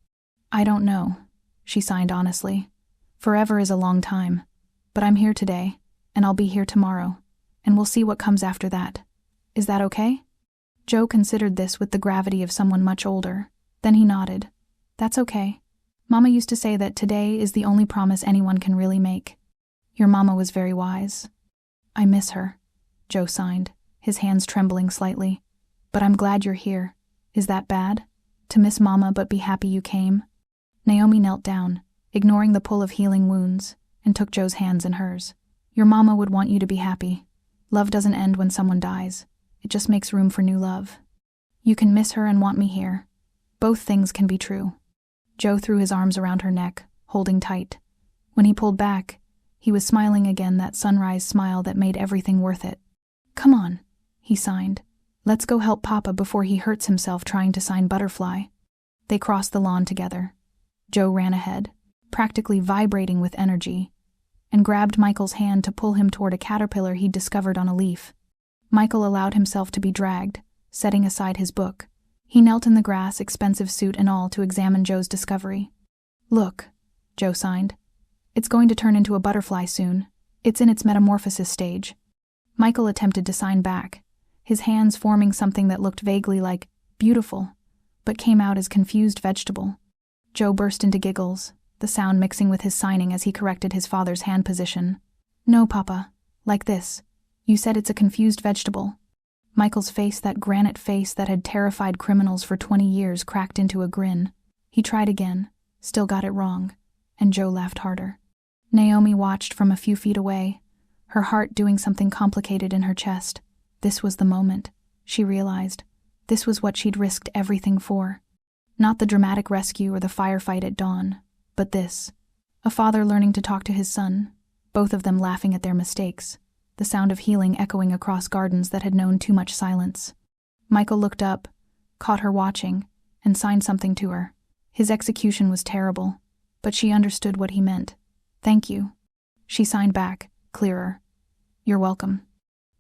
S1: "I don't know," she signed honestly. "Forever is a long time. But I'm here today, and I'll be here tomorrow, and we'll see what comes after that. Is that okay?" Joe considered this with the gravity of someone much older. Then he nodded. "That's okay. Mama used to say that today is the only promise anyone can really make. Your mama was very wise." "I miss her," Joe signed, his hands trembling slightly. "But I'm glad you're here. Is that bad? To miss Mama but be happy you came?" Naomi knelt down, ignoring the pull of healing wounds, and took Joe's hands in hers. "Your Mama would want you to be happy. Love doesn't end when someone dies. It just makes room for new love. You can miss her and want me here. Both things can be true." Joe threw his arms around her neck, holding tight. When he pulled back, he was smiling again, that sunrise smile that made everything worth it. "Come on," he signed. "Let's go help Papa before he hurts himself trying to sign Butterfly." They crossed the lawn together. Joe ran ahead, practically vibrating with energy, and grabbed Michael's hand to pull him toward a caterpillar he'd discovered on a leaf. Michael allowed himself to be dragged, setting aside his book. He knelt in the grass, expensive suit and all, to examine Joe's discovery. "Look," Joe signed. "It's going to turn into a butterfly soon. It's in its metamorphosis stage." Michael attempted to sign back, his hands forming something that looked vaguely like beautiful, but came out as confused vegetable. Joe burst into giggles, the sound mixing with his signing as he corrected his father's hand position. "No, Papa, like this. You said it's a confused vegetable." Michael's face, that granite face that had terrified criminals for 20 years, cracked into a grin. He tried again, still got it wrong, and Joe laughed harder. Naomi watched from a few feet away, her heart doing something complicated in her chest. This was the moment, she realized. This was what she'd risked everything for. Not the dramatic rescue or the firefight at dawn, but this. A father learning to talk to his son, both of them laughing at their mistakes, the sound of healing echoing across gardens that had known too much silence. Michael looked up, caught her watching, and signed something to her. His execution was terrible, but she understood what he meant. "Thank you." She signed back, clearer. "You're welcome."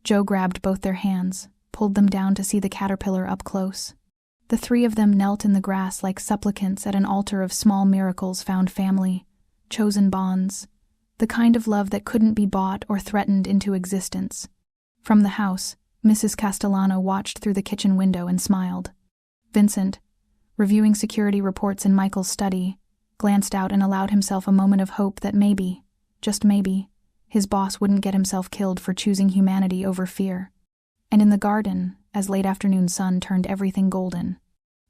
S1: Joe grabbed both their hands, pulled them down to see the caterpillar up close. The 3 of them knelt in the grass like supplicants at an altar of small miracles, found family, chosen bonds, the kind of love that couldn't be bought or threatened into existence. From the house, Mrs. Castellano watched through the kitchen window and smiled. Vincent, reviewing security reports in Michael's study, glanced out and allowed himself a moment of hope that maybe, just maybe, his boss wouldn't get himself killed for choosing humanity over fear. And in the garden, as late afternoon sun turned everything golden,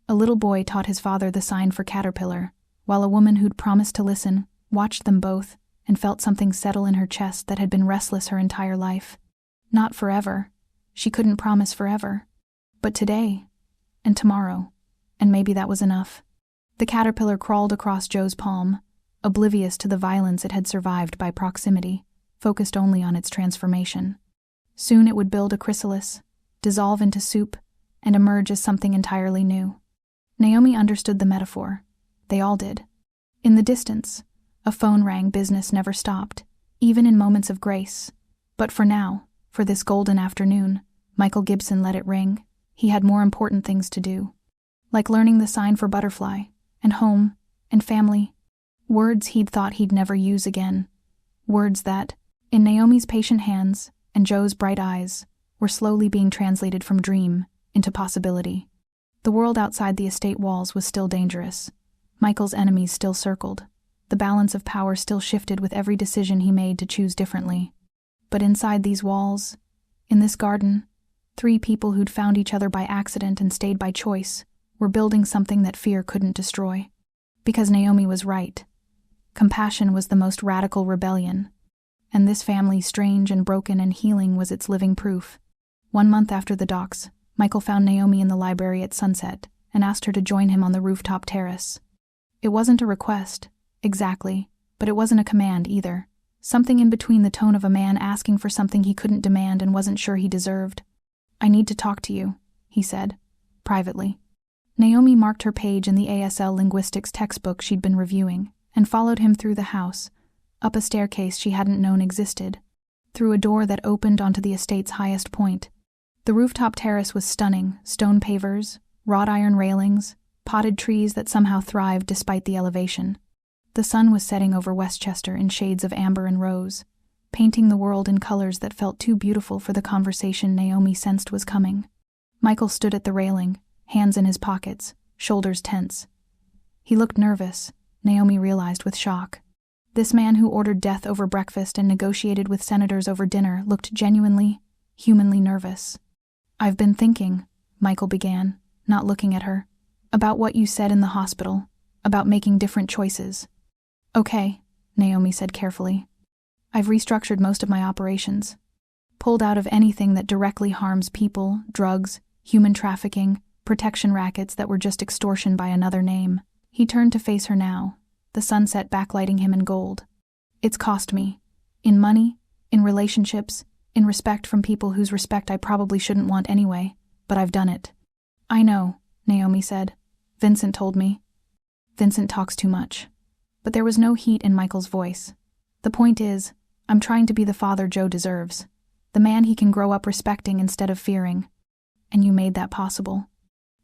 S1: a little boy taught his father the sign for caterpillar, while a woman who'd promised to listen watched them both and felt something settle in her chest that had been restless her entire life. Not forever. She couldn't promise forever. But today, and tomorrow, and maybe that was enough. The caterpillar crawled across Joe's palm, oblivious to the violence it had survived by proximity, focused only on its transformation. Soon it would build a chrysalis, dissolve into soup, and emerge as something entirely new. Naomi understood the metaphor. They all did. In the distance, a phone rang. Business never stopped, even in moments of grace. But for now, for this golden afternoon, Michael Gibson let it ring. He had more important things to do. Like learning the sign for butterfly, and home, and family. Words he'd thought he'd never use again. Words that, in Naomi's patient hands and Joe's bright eyes, were slowly being translated from dream into possibility. The world outside the estate walls was still dangerous. Michael's enemies still circled. The balance of power still shifted with every decision he made to choose differently. But inside these walls, in this garden, 3 people who'd found each other by accident and stayed by choice were building something that fear couldn't destroy. Because Naomi was right. Compassion was the most radical rebellion. And this family, strange and broken and healing, was its living proof. 1 month after the docks, Michael found Naomi in the library at sunset and asked her to join him on the rooftop terrace. It wasn't a request, exactly, but it wasn't a command either. Something in between the tone of a man asking for something he couldn't demand and wasn't sure he deserved. "I need to talk to you," he said, privately. Naomi marked her page in the ASL linguistics textbook she'd been reviewing and followed him through the house, up a staircase she hadn't known existed, through a door that opened onto the estate's highest point. The rooftop terrace was stunning: stone pavers, wrought iron railings, potted trees that somehow thrived despite the elevation. The sun was setting over Westchester in shades of amber and rose, painting the world in colors that felt too beautiful for the conversation Naomi sensed was coming. Michael stood at the railing, hands in his pockets, shoulders tense. He looked nervous, Naomi realized with shock. This man who ordered death over breakfast and negotiated with senators over dinner looked genuinely, humanly nervous. "I've been thinking," Michael began, not looking at her, "about what you said in the hospital, about making different choices." "Okay," Naomi said carefully. "I've restructured most of my operations. Pulled out of anything that directly harms people, drugs, human trafficking, protection rackets that were just extortion by another name." He turned to face her now, the sunset backlighting him in gold. "It's cost me. In money, in relationships, in respect from people whose respect I probably shouldn't want anyway, but I've done it." "I know," Naomi said. "Vincent told me." "Vincent talks too much." But there was no heat in Michael's voice. "The point is, I'm trying to be the father Joe deserves, the man he can grow up respecting instead of fearing. And you made that possible.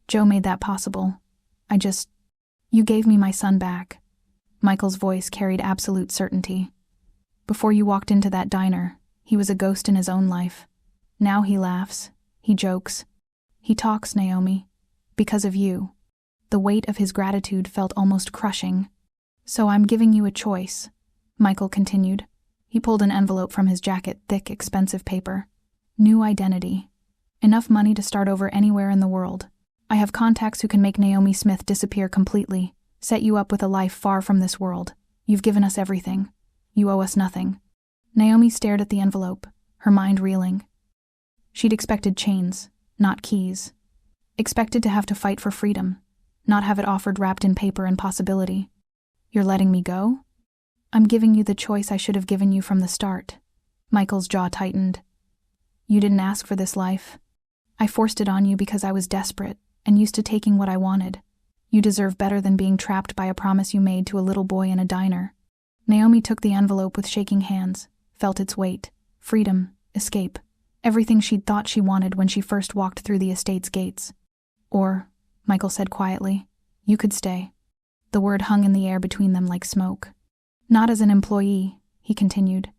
S1: Joe made that possible. You gave me my son back." Michael's voice carried absolute certainty. "Before you walked into that diner, he was a ghost in his own life. Now he laughs, he jokes, he talks, Naomi, because of you." The weight of his gratitude felt almost crushing. "So I'm giving you a choice," Michael continued. He pulled an envelope from his jacket, thick, expensive paper. "New identity. Enough money to start over anywhere in the world. I have contacts who can make Naomi Smith disappear completely, set you up with a life far from this world. You've given us everything. You owe us nothing." Naomi stared at the envelope, her mind reeling. She'd expected chains, not keys. Expected to have to fight for freedom, not have it offered wrapped in paper and possibility. "You're letting me go?" "I'm giving you the choice I should have given you from the start." Michael's jaw tightened. "You didn't ask for this life. I forced it on you because I was desperate and used to taking what I wanted. You deserve better than being trapped by a promise you made to a little boy in a diner." Naomi took the envelope with shaking hands, felt its weight. Freedom, escape, everything she'd thought she wanted when she first walked through the estate's gates. "Or," Michael said quietly, "you could stay." The word hung in the air between them like smoke. "Not as an employee," he continued.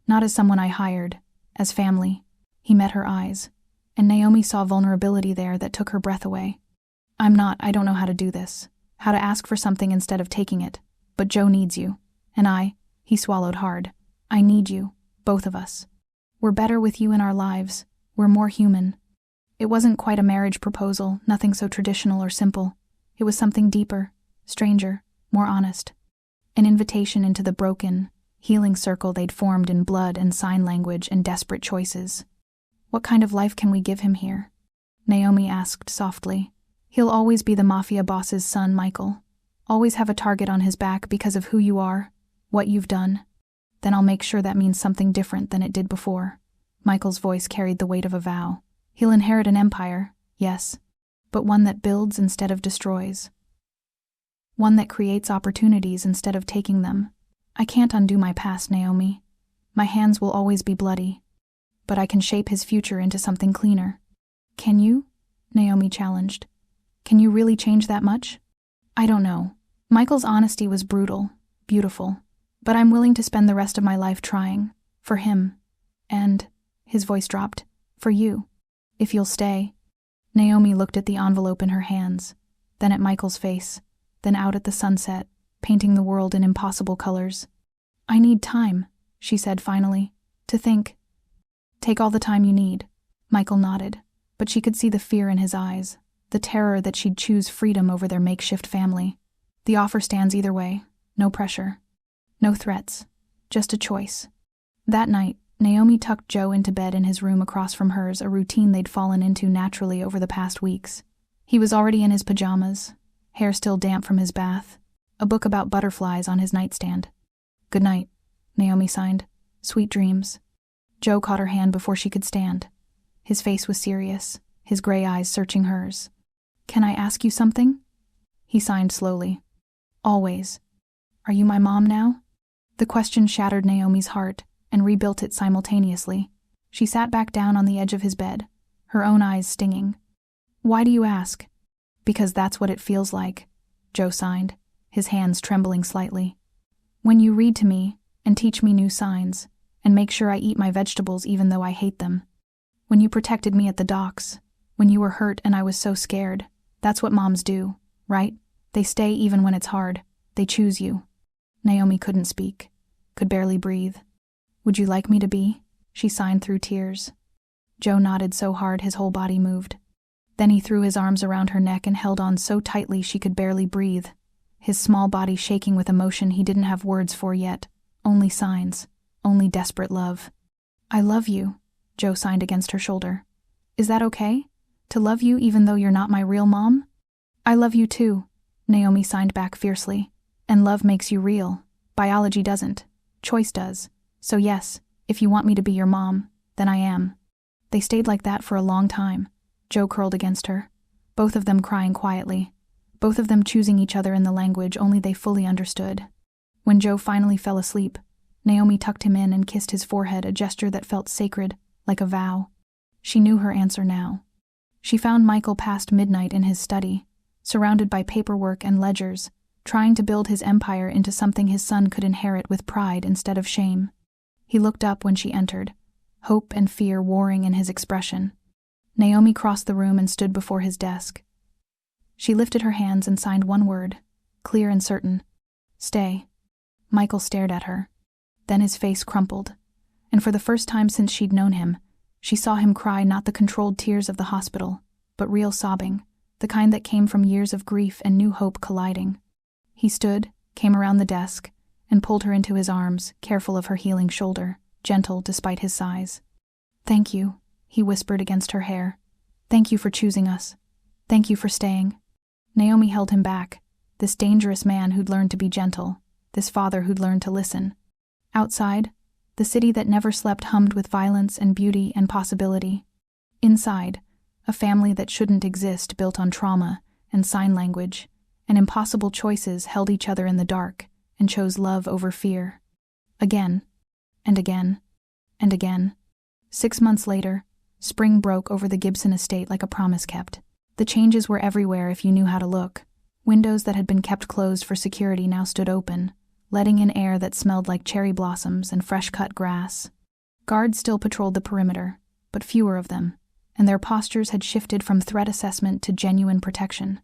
S1: "Not as someone I hired. As family." He met her eyes, and Naomi saw vulnerability there that took her breath away. I don't know how to do this, how to ask for something instead of taking it, but Joe needs you. And he swallowed hard. I need you, both of us. We're better with you in our lives. We're more human." It wasn't quite a marriage proposal, nothing so traditional or simple. It was something deeper, stranger, more honest. An invitation into the broken, healing circle they'd formed in blood and sign language and desperate choices. "What kind of life can we give him here?" Naomi asked softly. "He'll always be the Mafia Boss's son, Michael. Always have a target on his back because of who you are, what you've done. Then I'll make sure that means something different than it did before." Michael's voice carried the weight of a vow. "He'll inherit an empire, yes, but one that builds instead of destroys. One that creates opportunities instead of taking them. I can't undo my past, Naomi. My hands will always be bloody. But I can shape his future into something cleaner. Can you? Naomi challenged. Can you really change that much? I don't know. Michael's honesty was brutal, beautiful. But I'm willing to spend the rest of my life trying. For him. And, his voice dropped, for you. If you'll stay. Naomi looked at the envelope in her hands, then at Michael's face, then out at the sunset, painting the world in impossible colors. I need time, she said finally, to think. Take all the time you need. Michael nodded, but she could see the fear in his eyes, the terror that she'd choose freedom over their makeshift family. The offer stands either way, no pressure. No threats, just a choice. That night, Naomi tucked Joe into bed in his room across from hers, a routine they'd fallen into naturally over the past weeks. He was already in his pajamas, hair still damp from his bath, a book about butterflies on his nightstand. Good night, Naomi signed. Sweet dreams. Joe caught her hand before she could stand. His face was serious, his gray eyes searching hers. Can I ask you something? He signed slowly. Always. Are you my mom now? The question shattered Naomi's heart and rebuilt it simultaneously. She sat back down on the edge of his bed, her own eyes stinging. Why do you ask? Because that's what it feels like, Joe signed, his hands trembling slightly. When you read to me and teach me new signs and make sure I eat my vegetables even though I hate them. When you protected me at the docks, when you were hurt and I was so scared. That's what moms do, right? They stay even when it's hard. They choose you. Naomi couldn't speak, could barely breathe. Would you like me to be? She signed through tears. Joe nodded so hard his whole body moved. Then he threw his arms around her neck and held on so tightly she could barely breathe, his small body shaking with emotion he didn't have words for yet, only signs, only desperate love. I love you, Joe signed against her shoulder. Is that okay? To love you even though you're not my real mom? I love you too, Naomi signed back fiercely. And love makes you real. Biology doesn't. Choice does. So yes, if you want me to be your mom, then I am. They stayed like that for a long time. Joe curled against her, both of them crying quietly, both of them choosing each other in the language only they fully understood. When Joe finally fell asleep, Naomi tucked him in and kissed his forehead, a gesture that felt sacred, like a vow. She knew her answer now. She found Michael past midnight in his study, surrounded by paperwork and ledgers, trying to build his empire into something his son could inherit with pride instead of shame. He looked up when she entered, hope and fear warring in his expression. Naomi crossed the room and stood before his desk. She lifted her hands and signed one word, clear and certain. Stay. Michael stared at her. Then his face crumpled, and for the first time since she'd known him, she saw him cry not the controlled tears of the hospital, but real sobbing, the kind that came from years of grief and new hope colliding. He stood, came around the desk, and pulled her into his arms, careful of her healing shoulder, gentle despite his size. Thank you, he whispered against her hair. Thank you for choosing us. Thank you for staying. Naomi held him back, this dangerous man who'd learned to be gentle, this father who'd learned to listen. Outside, the city that never slept hummed with violence and beauty and possibility. Inside, a family that shouldn't exist built on trauma and sign language, and impossible choices held each other in the dark and chose love over fear. Again, and again, and again. 6 months later, spring broke over the Gibson estate like a promise kept. The changes were everywhere if you knew how to look. Windows that had been kept closed for security now stood open, letting in air that smelled like cherry blossoms and fresh-cut grass. Guards still patrolled the perimeter, but fewer of them, and their postures had shifted from threat assessment to genuine protection.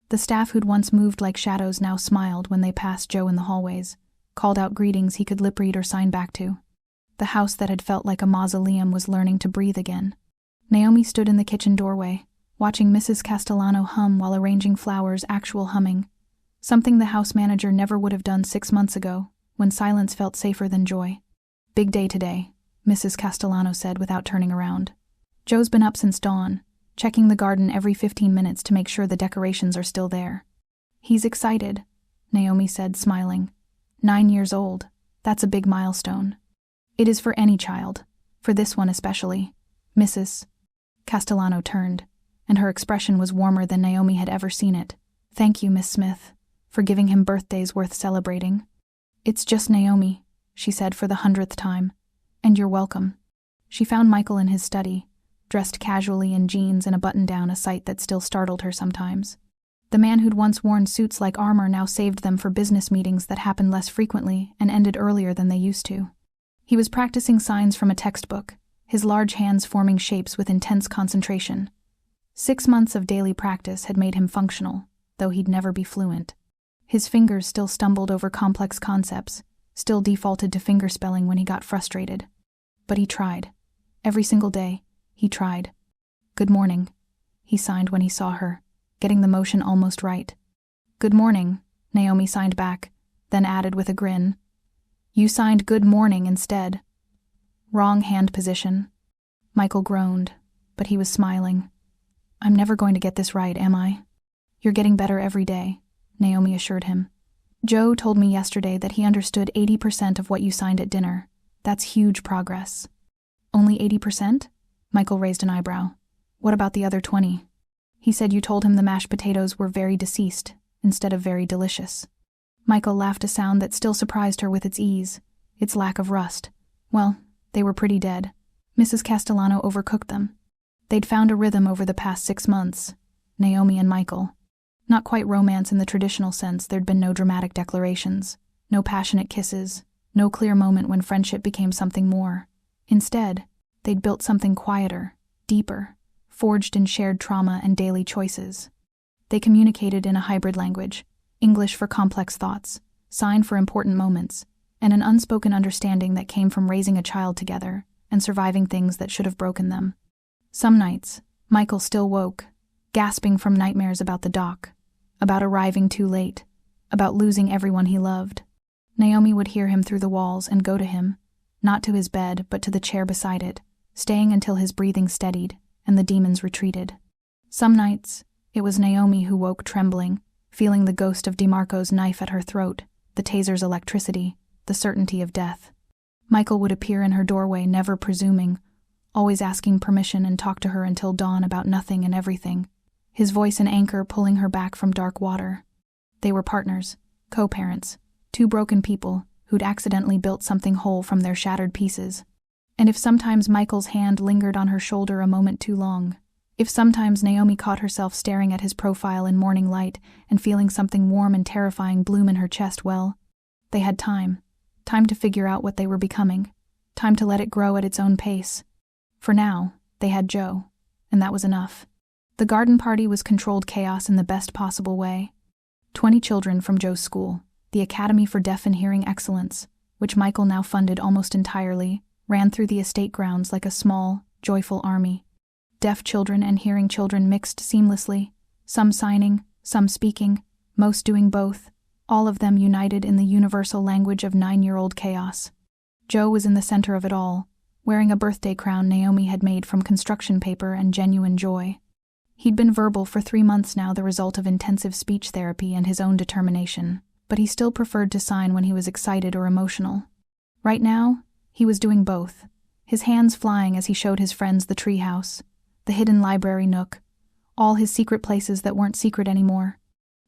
S1: The staff who'd once moved like shadows now smiled when they passed Joe in the hallways, called out greetings he could lip read or sign back to. The house that had felt like a mausoleum was learning to breathe again. Naomi stood in the kitchen doorway, watching Mrs. Castellano hum while arranging flowers, actual humming, something the house manager never would have done 6 months ago, when silence felt safer than joy. Big day today, Mrs. Castellano said without turning around. Joe's been up since dawn, checking the garden every 15 minutes to make sure the decorations are still there. He's excited, Naomi said, smiling. 9 years old, that's a big milestone. It is for any child, for this one especially. Mrs. Castellano turned, and her expression was warmer than Naomi had ever seen it. "Thank you, Miss Smith, for giving him birthdays worth celebrating." "It's just Naomi," she said for the 100th time. "And you're welcome." She found Michael in his study, dressed casually in jeans and a button-down, a sight that still startled her sometimes. The man who'd once worn suits like armor now saved them for business meetings that happened less frequently and ended earlier than they used to. He was practicing signs from a textbook, his large hands forming shapes with intense concentration. 6 months of daily practice had made him functional, though he'd never be fluent. His fingers still stumbled over complex concepts, still defaulted to fingerspelling when he got frustrated. But he tried. Every single day, he tried. "Good morning," he signed when he saw her, getting the motion almost right. "Good morning," Naomi signed back, then added with a grin. "You signed good morning instead." "Wrong hand position." Michael groaned, but he was smiling. "I'm never going to get this right, am I?" "You're getting better every day," Naomi assured him. "Joe told me yesterday that he understood 80% of what you signed at dinner. That's huge progress." "Only 80%? Michael raised an eyebrow. "What about the other 20? He said you told him the mashed potatoes were very deceased, instead of very delicious." Michael laughed, a sound that still surprised her with its ease, its lack of rust. "Well, they were pretty dead. Mrs. Castellano overcooked them. They'd found a rhythm over the past 6 months, Naomi and Michael. Not quite romance in the traditional sense. There'd been no dramatic declarations, no passionate kisses, no clear moment when friendship became something more. Instead, they'd built something quieter, deeper, forged in shared trauma and daily choices. They communicated in a hybrid language, English for complex thoughts, sign for important moments, and an unspoken understanding that came from raising a child together and surviving things that should have broken them. Some nights, Michael still woke, gasping from nightmares about the dock, about arriving too late, about losing everyone he loved. Naomi would hear him through the walls and go to him, not to his bed but to the chair beside it, staying until his breathing steadied and the demons retreated. Some nights, it was Naomi who woke trembling, feeling the ghost of DeMarco's knife at her throat, the taser's electricity, the certainty of death. Michael would appear in her doorway, never presuming, always asking permission, and talk to her until dawn about nothing and everything, his voice an anchor pulling her back from dark water. They were partners, co-parents, two broken people who'd accidentally built something whole from their shattered pieces. And if sometimes Michael's hand lingered on her shoulder a moment too long, if sometimes Naomi caught herself staring at his profile in morning light and feeling something warm and terrifying bloom in her chest, well, they had time to figure out what they were becoming, time to let it grow at its own pace. For now, they had Joe, and that was enough. The garden party was controlled chaos in the best possible way. 20 children from Joe's school, the Academy for Deaf and Hearing Excellence, which Michael now funded almost entirely, ran through the estate grounds like a small, joyful army. Deaf children and hearing children mixed seamlessly, some signing, some speaking, most doing both, all of them united in the universal language of 9-year-old chaos. Joe was in the center of it all, wearing a birthday crown Naomi had made from construction paper and genuine joy. He'd been verbal for 3 months now, the result of intensive speech therapy and his own determination, but he still preferred to sign when he was excited or emotional. Right now, he was doing both, his hands flying as he showed his friends the treehouse, the hidden library nook, all his secret places that weren't secret anymore.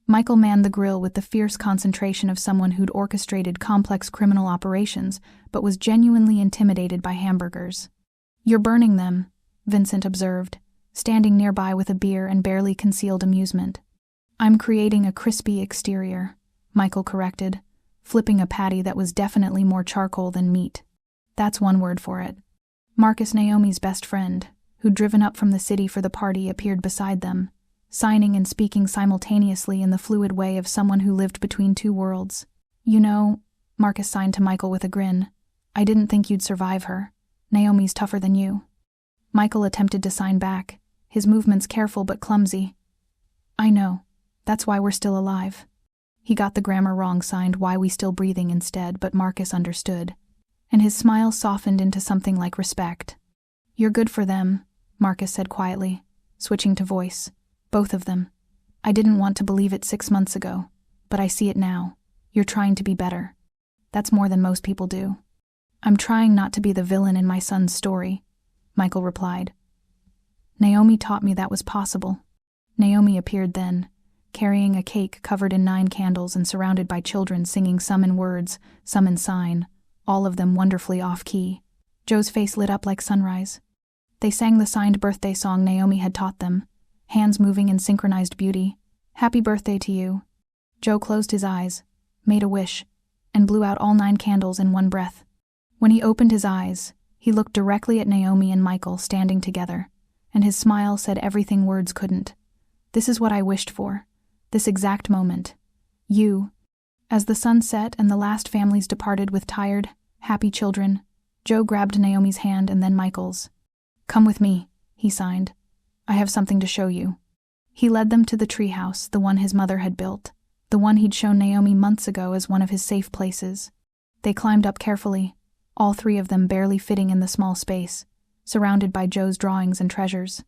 S1: Michael manned the grill with the fierce concentration of someone who'd orchestrated complex criminal operations but was genuinely intimidated by hamburgers. "You're burning them," Vincent observed, standing nearby with a beer and barely concealed amusement. "I'm creating a crispy exterior," Michael corrected, flipping a patty that was definitely more charcoal than meat. That's one word for it. Marcus, Naomi's best friend, who'd driven up from the city for the party, appeared beside them, signing and speaking simultaneously in the fluid way of someone who lived between two worlds. "You know," Marcus signed to Michael with a grin, "I didn't think you'd survive her. Naomi's tougher than you." Michael attempted to sign back, his movements careful but clumsy. "I know. That's why we're still alive." He got the grammar wrong, signed "why we still breathing" instead, but Marcus understood, and his smile softened into something like respect. "You're good for them," Marcus said quietly, switching to voice. "Both of them. I didn't want to believe it 6 months ago, but I see it now. You're trying to be better. That's more than most people do." "I'm trying not to be the villain in my son's story," Michael replied. Naomi taught me that was possible. Naomi appeared then, carrying a cake covered in 9 candles and surrounded by children singing some in words, some in sign, all of them wonderfully off-key. Joe's face lit up like sunrise. They sang the signed birthday song Naomi had taught them, hands moving in synchronized beauty. "Happy birthday to you." Joe closed his eyes, made a wish, and blew out all 9 candles in one breath. When he opened his eyes, he looked directly at Naomi and Michael standing together, and his smile said everything words couldn't. "This is what I wished for. This exact moment. You." As the sun set and the last families departed with tired, happy children, Joe grabbed Naomi's hand and then Michael's. "Come with me," he signed. "I have something to show you." He led them to the treehouse, the one his mother had built, the one he'd shown Naomi months ago as one of his safe places. They climbed up carefully, all 3 of them barely fitting in the small space, surrounded by Joe's drawings and treasures.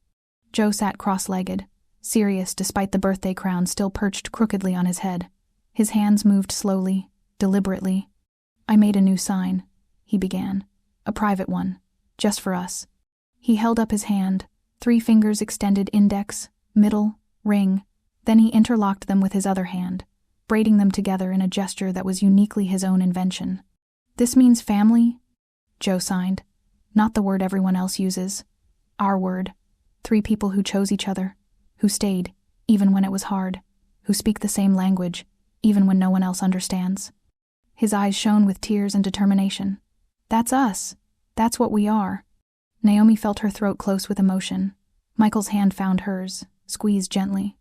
S1: Joe sat cross-legged, serious despite the birthday crown still perched crookedly on his head. His hands moved slowly, deliberately. "I made a new sign," he began. "A private one, just for us." He held up his hand, 3 fingers extended, index, middle, ring, then he interlocked them with his other hand, braiding them together in a gesture that was uniquely his own invention. "This means family?" Joe signed. "Not the word everyone else uses. Our word. 3 people who chose each other, who stayed, even when it was hard, who speak the same language, even when no one else understands." His eyes shone with tears and determination. "That's us. That's what we are." Naomi felt her throat close with emotion. Michael's hand found hers, squeezed gently.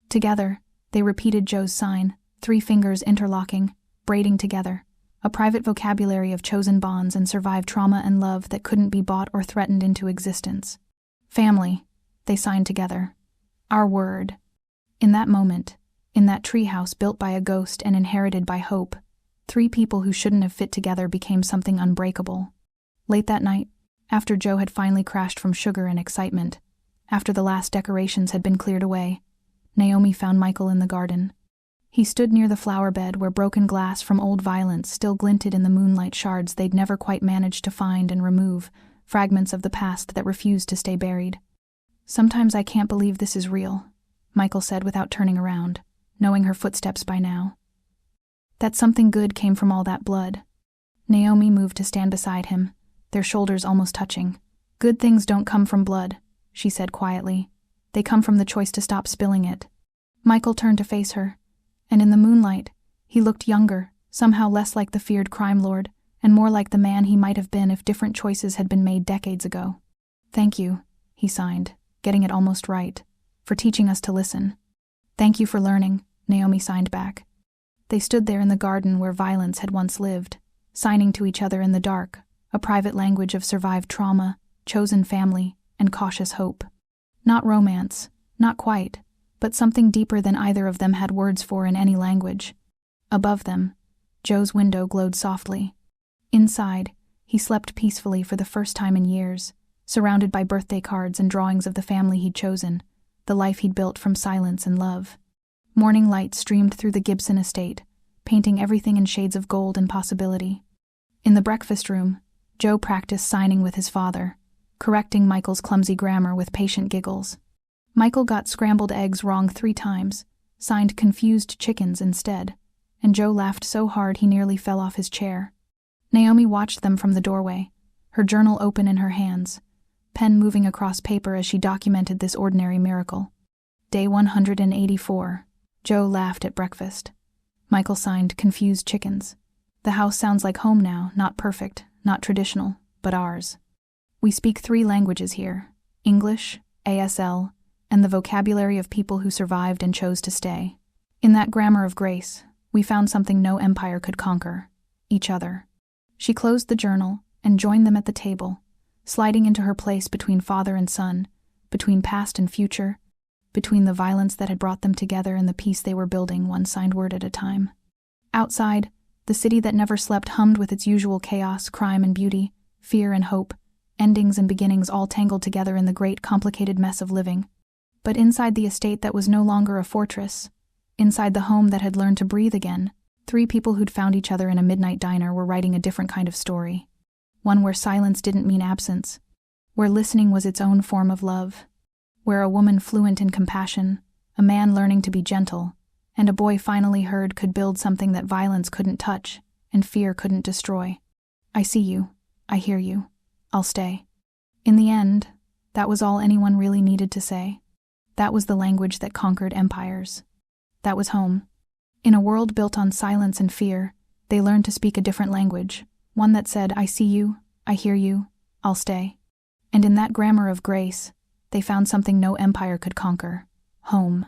S1: Together, they repeated Joe's sign, 3 fingers interlocking, braiding together, a private vocabulary of chosen bonds and survived trauma and love that couldn't be bought or threatened into existence. "Family," they signed together. "Our word." In that moment, in that treehouse built by a ghost and inherited by hope, 3 people who shouldn't have fit together became something unbreakable. Late that night, after Joe had finally crashed from sugar and excitement, after the last decorations had been cleared away, Naomi found Michael in the garden. He stood near the flower bed where broken glass from old violence still glinted in the moonlight, shards they'd never quite managed to find and remove, fragments of the past that refused to stay buried. "Sometimes I can't believe this is real," Michael said without turning around, knowing her footsteps by now. "That something good came from all that blood." Naomi moved to stand beside him, their shoulders almost touching. "Good things don't come from blood," she said quietly. "They come from the choice to stop spilling it." Michael turned to face her, and in the moonlight, he looked younger, somehow less like the feared crime lord, and more like the man he might have been if different choices had been made decades ago. "Thank you," he signed, getting it almost right, "for teaching us to listen." "Thank you for learning," Naomi signed back. They stood there in the garden where violence had once lived, signing to each other in the dark, a private language of survived trauma, chosen family, and cautious hope. Not romance, not quite, but something deeper than either of them had words for in any language. Above them, Joe's window glowed softly. Inside, he slept peacefully for the first time in years, surrounded by birthday cards and drawings of the family he'd chosen, the life he'd built from silence and love. Morning light streamed through the Gibson estate, painting everything in shades of gold and possibility. In the breakfast room, Joe practiced signing with his father, correcting Michael's clumsy grammar with patient giggles. Michael got scrambled eggs wrong 3 times, signed confused chickens instead, and Joe laughed so hard he nearly fell off his chair. Naomi watched them from the doorway, her journal open in her hands, pen moving across paper as she documented this ordinary miracle. Day 184. Joe laughed at breakfast. Michael signed confused chickens. "The house sounds like home now, not perfect, not traditional, but ours. We speak 3 languages here, English, ASL, and the vocabulary of people who survived and chose to stay. In that grammar of grace, we found something no empire could conquer, each other." She closed the journal and joined them at the table, sliding into her place between father and son, between past and future, between the violence that had brought them together and the peace they were building, one signed word at a time. Outside, the city that never slept hummed with its usual chaos, crime and beauty, fear and hope, endings and beginnings all tangled together in the great complicated mess of living. But inside the estate that was no longer a fortress, inside the home that had learned to breathe again, 3 people who'd found each other in a midnight diner were writing a different kind of story. One where silence didn't mean absence, where listening was its own form of love. where a woman fluent in compassion, a man learning to be gentle, and a boy finally heard could build something that violence couldn't touch and fear couldn't destroy. I see you. I hear you. I'll stay. In the end, that was all anyone really needed to say. That was the language that conquered empires. That was home. In a world built on silence and fear, they learned to speak a different language, one that said, I see you, I hear you, I'll stay. And in that grammar of grace, they found something no empire could conquer: home.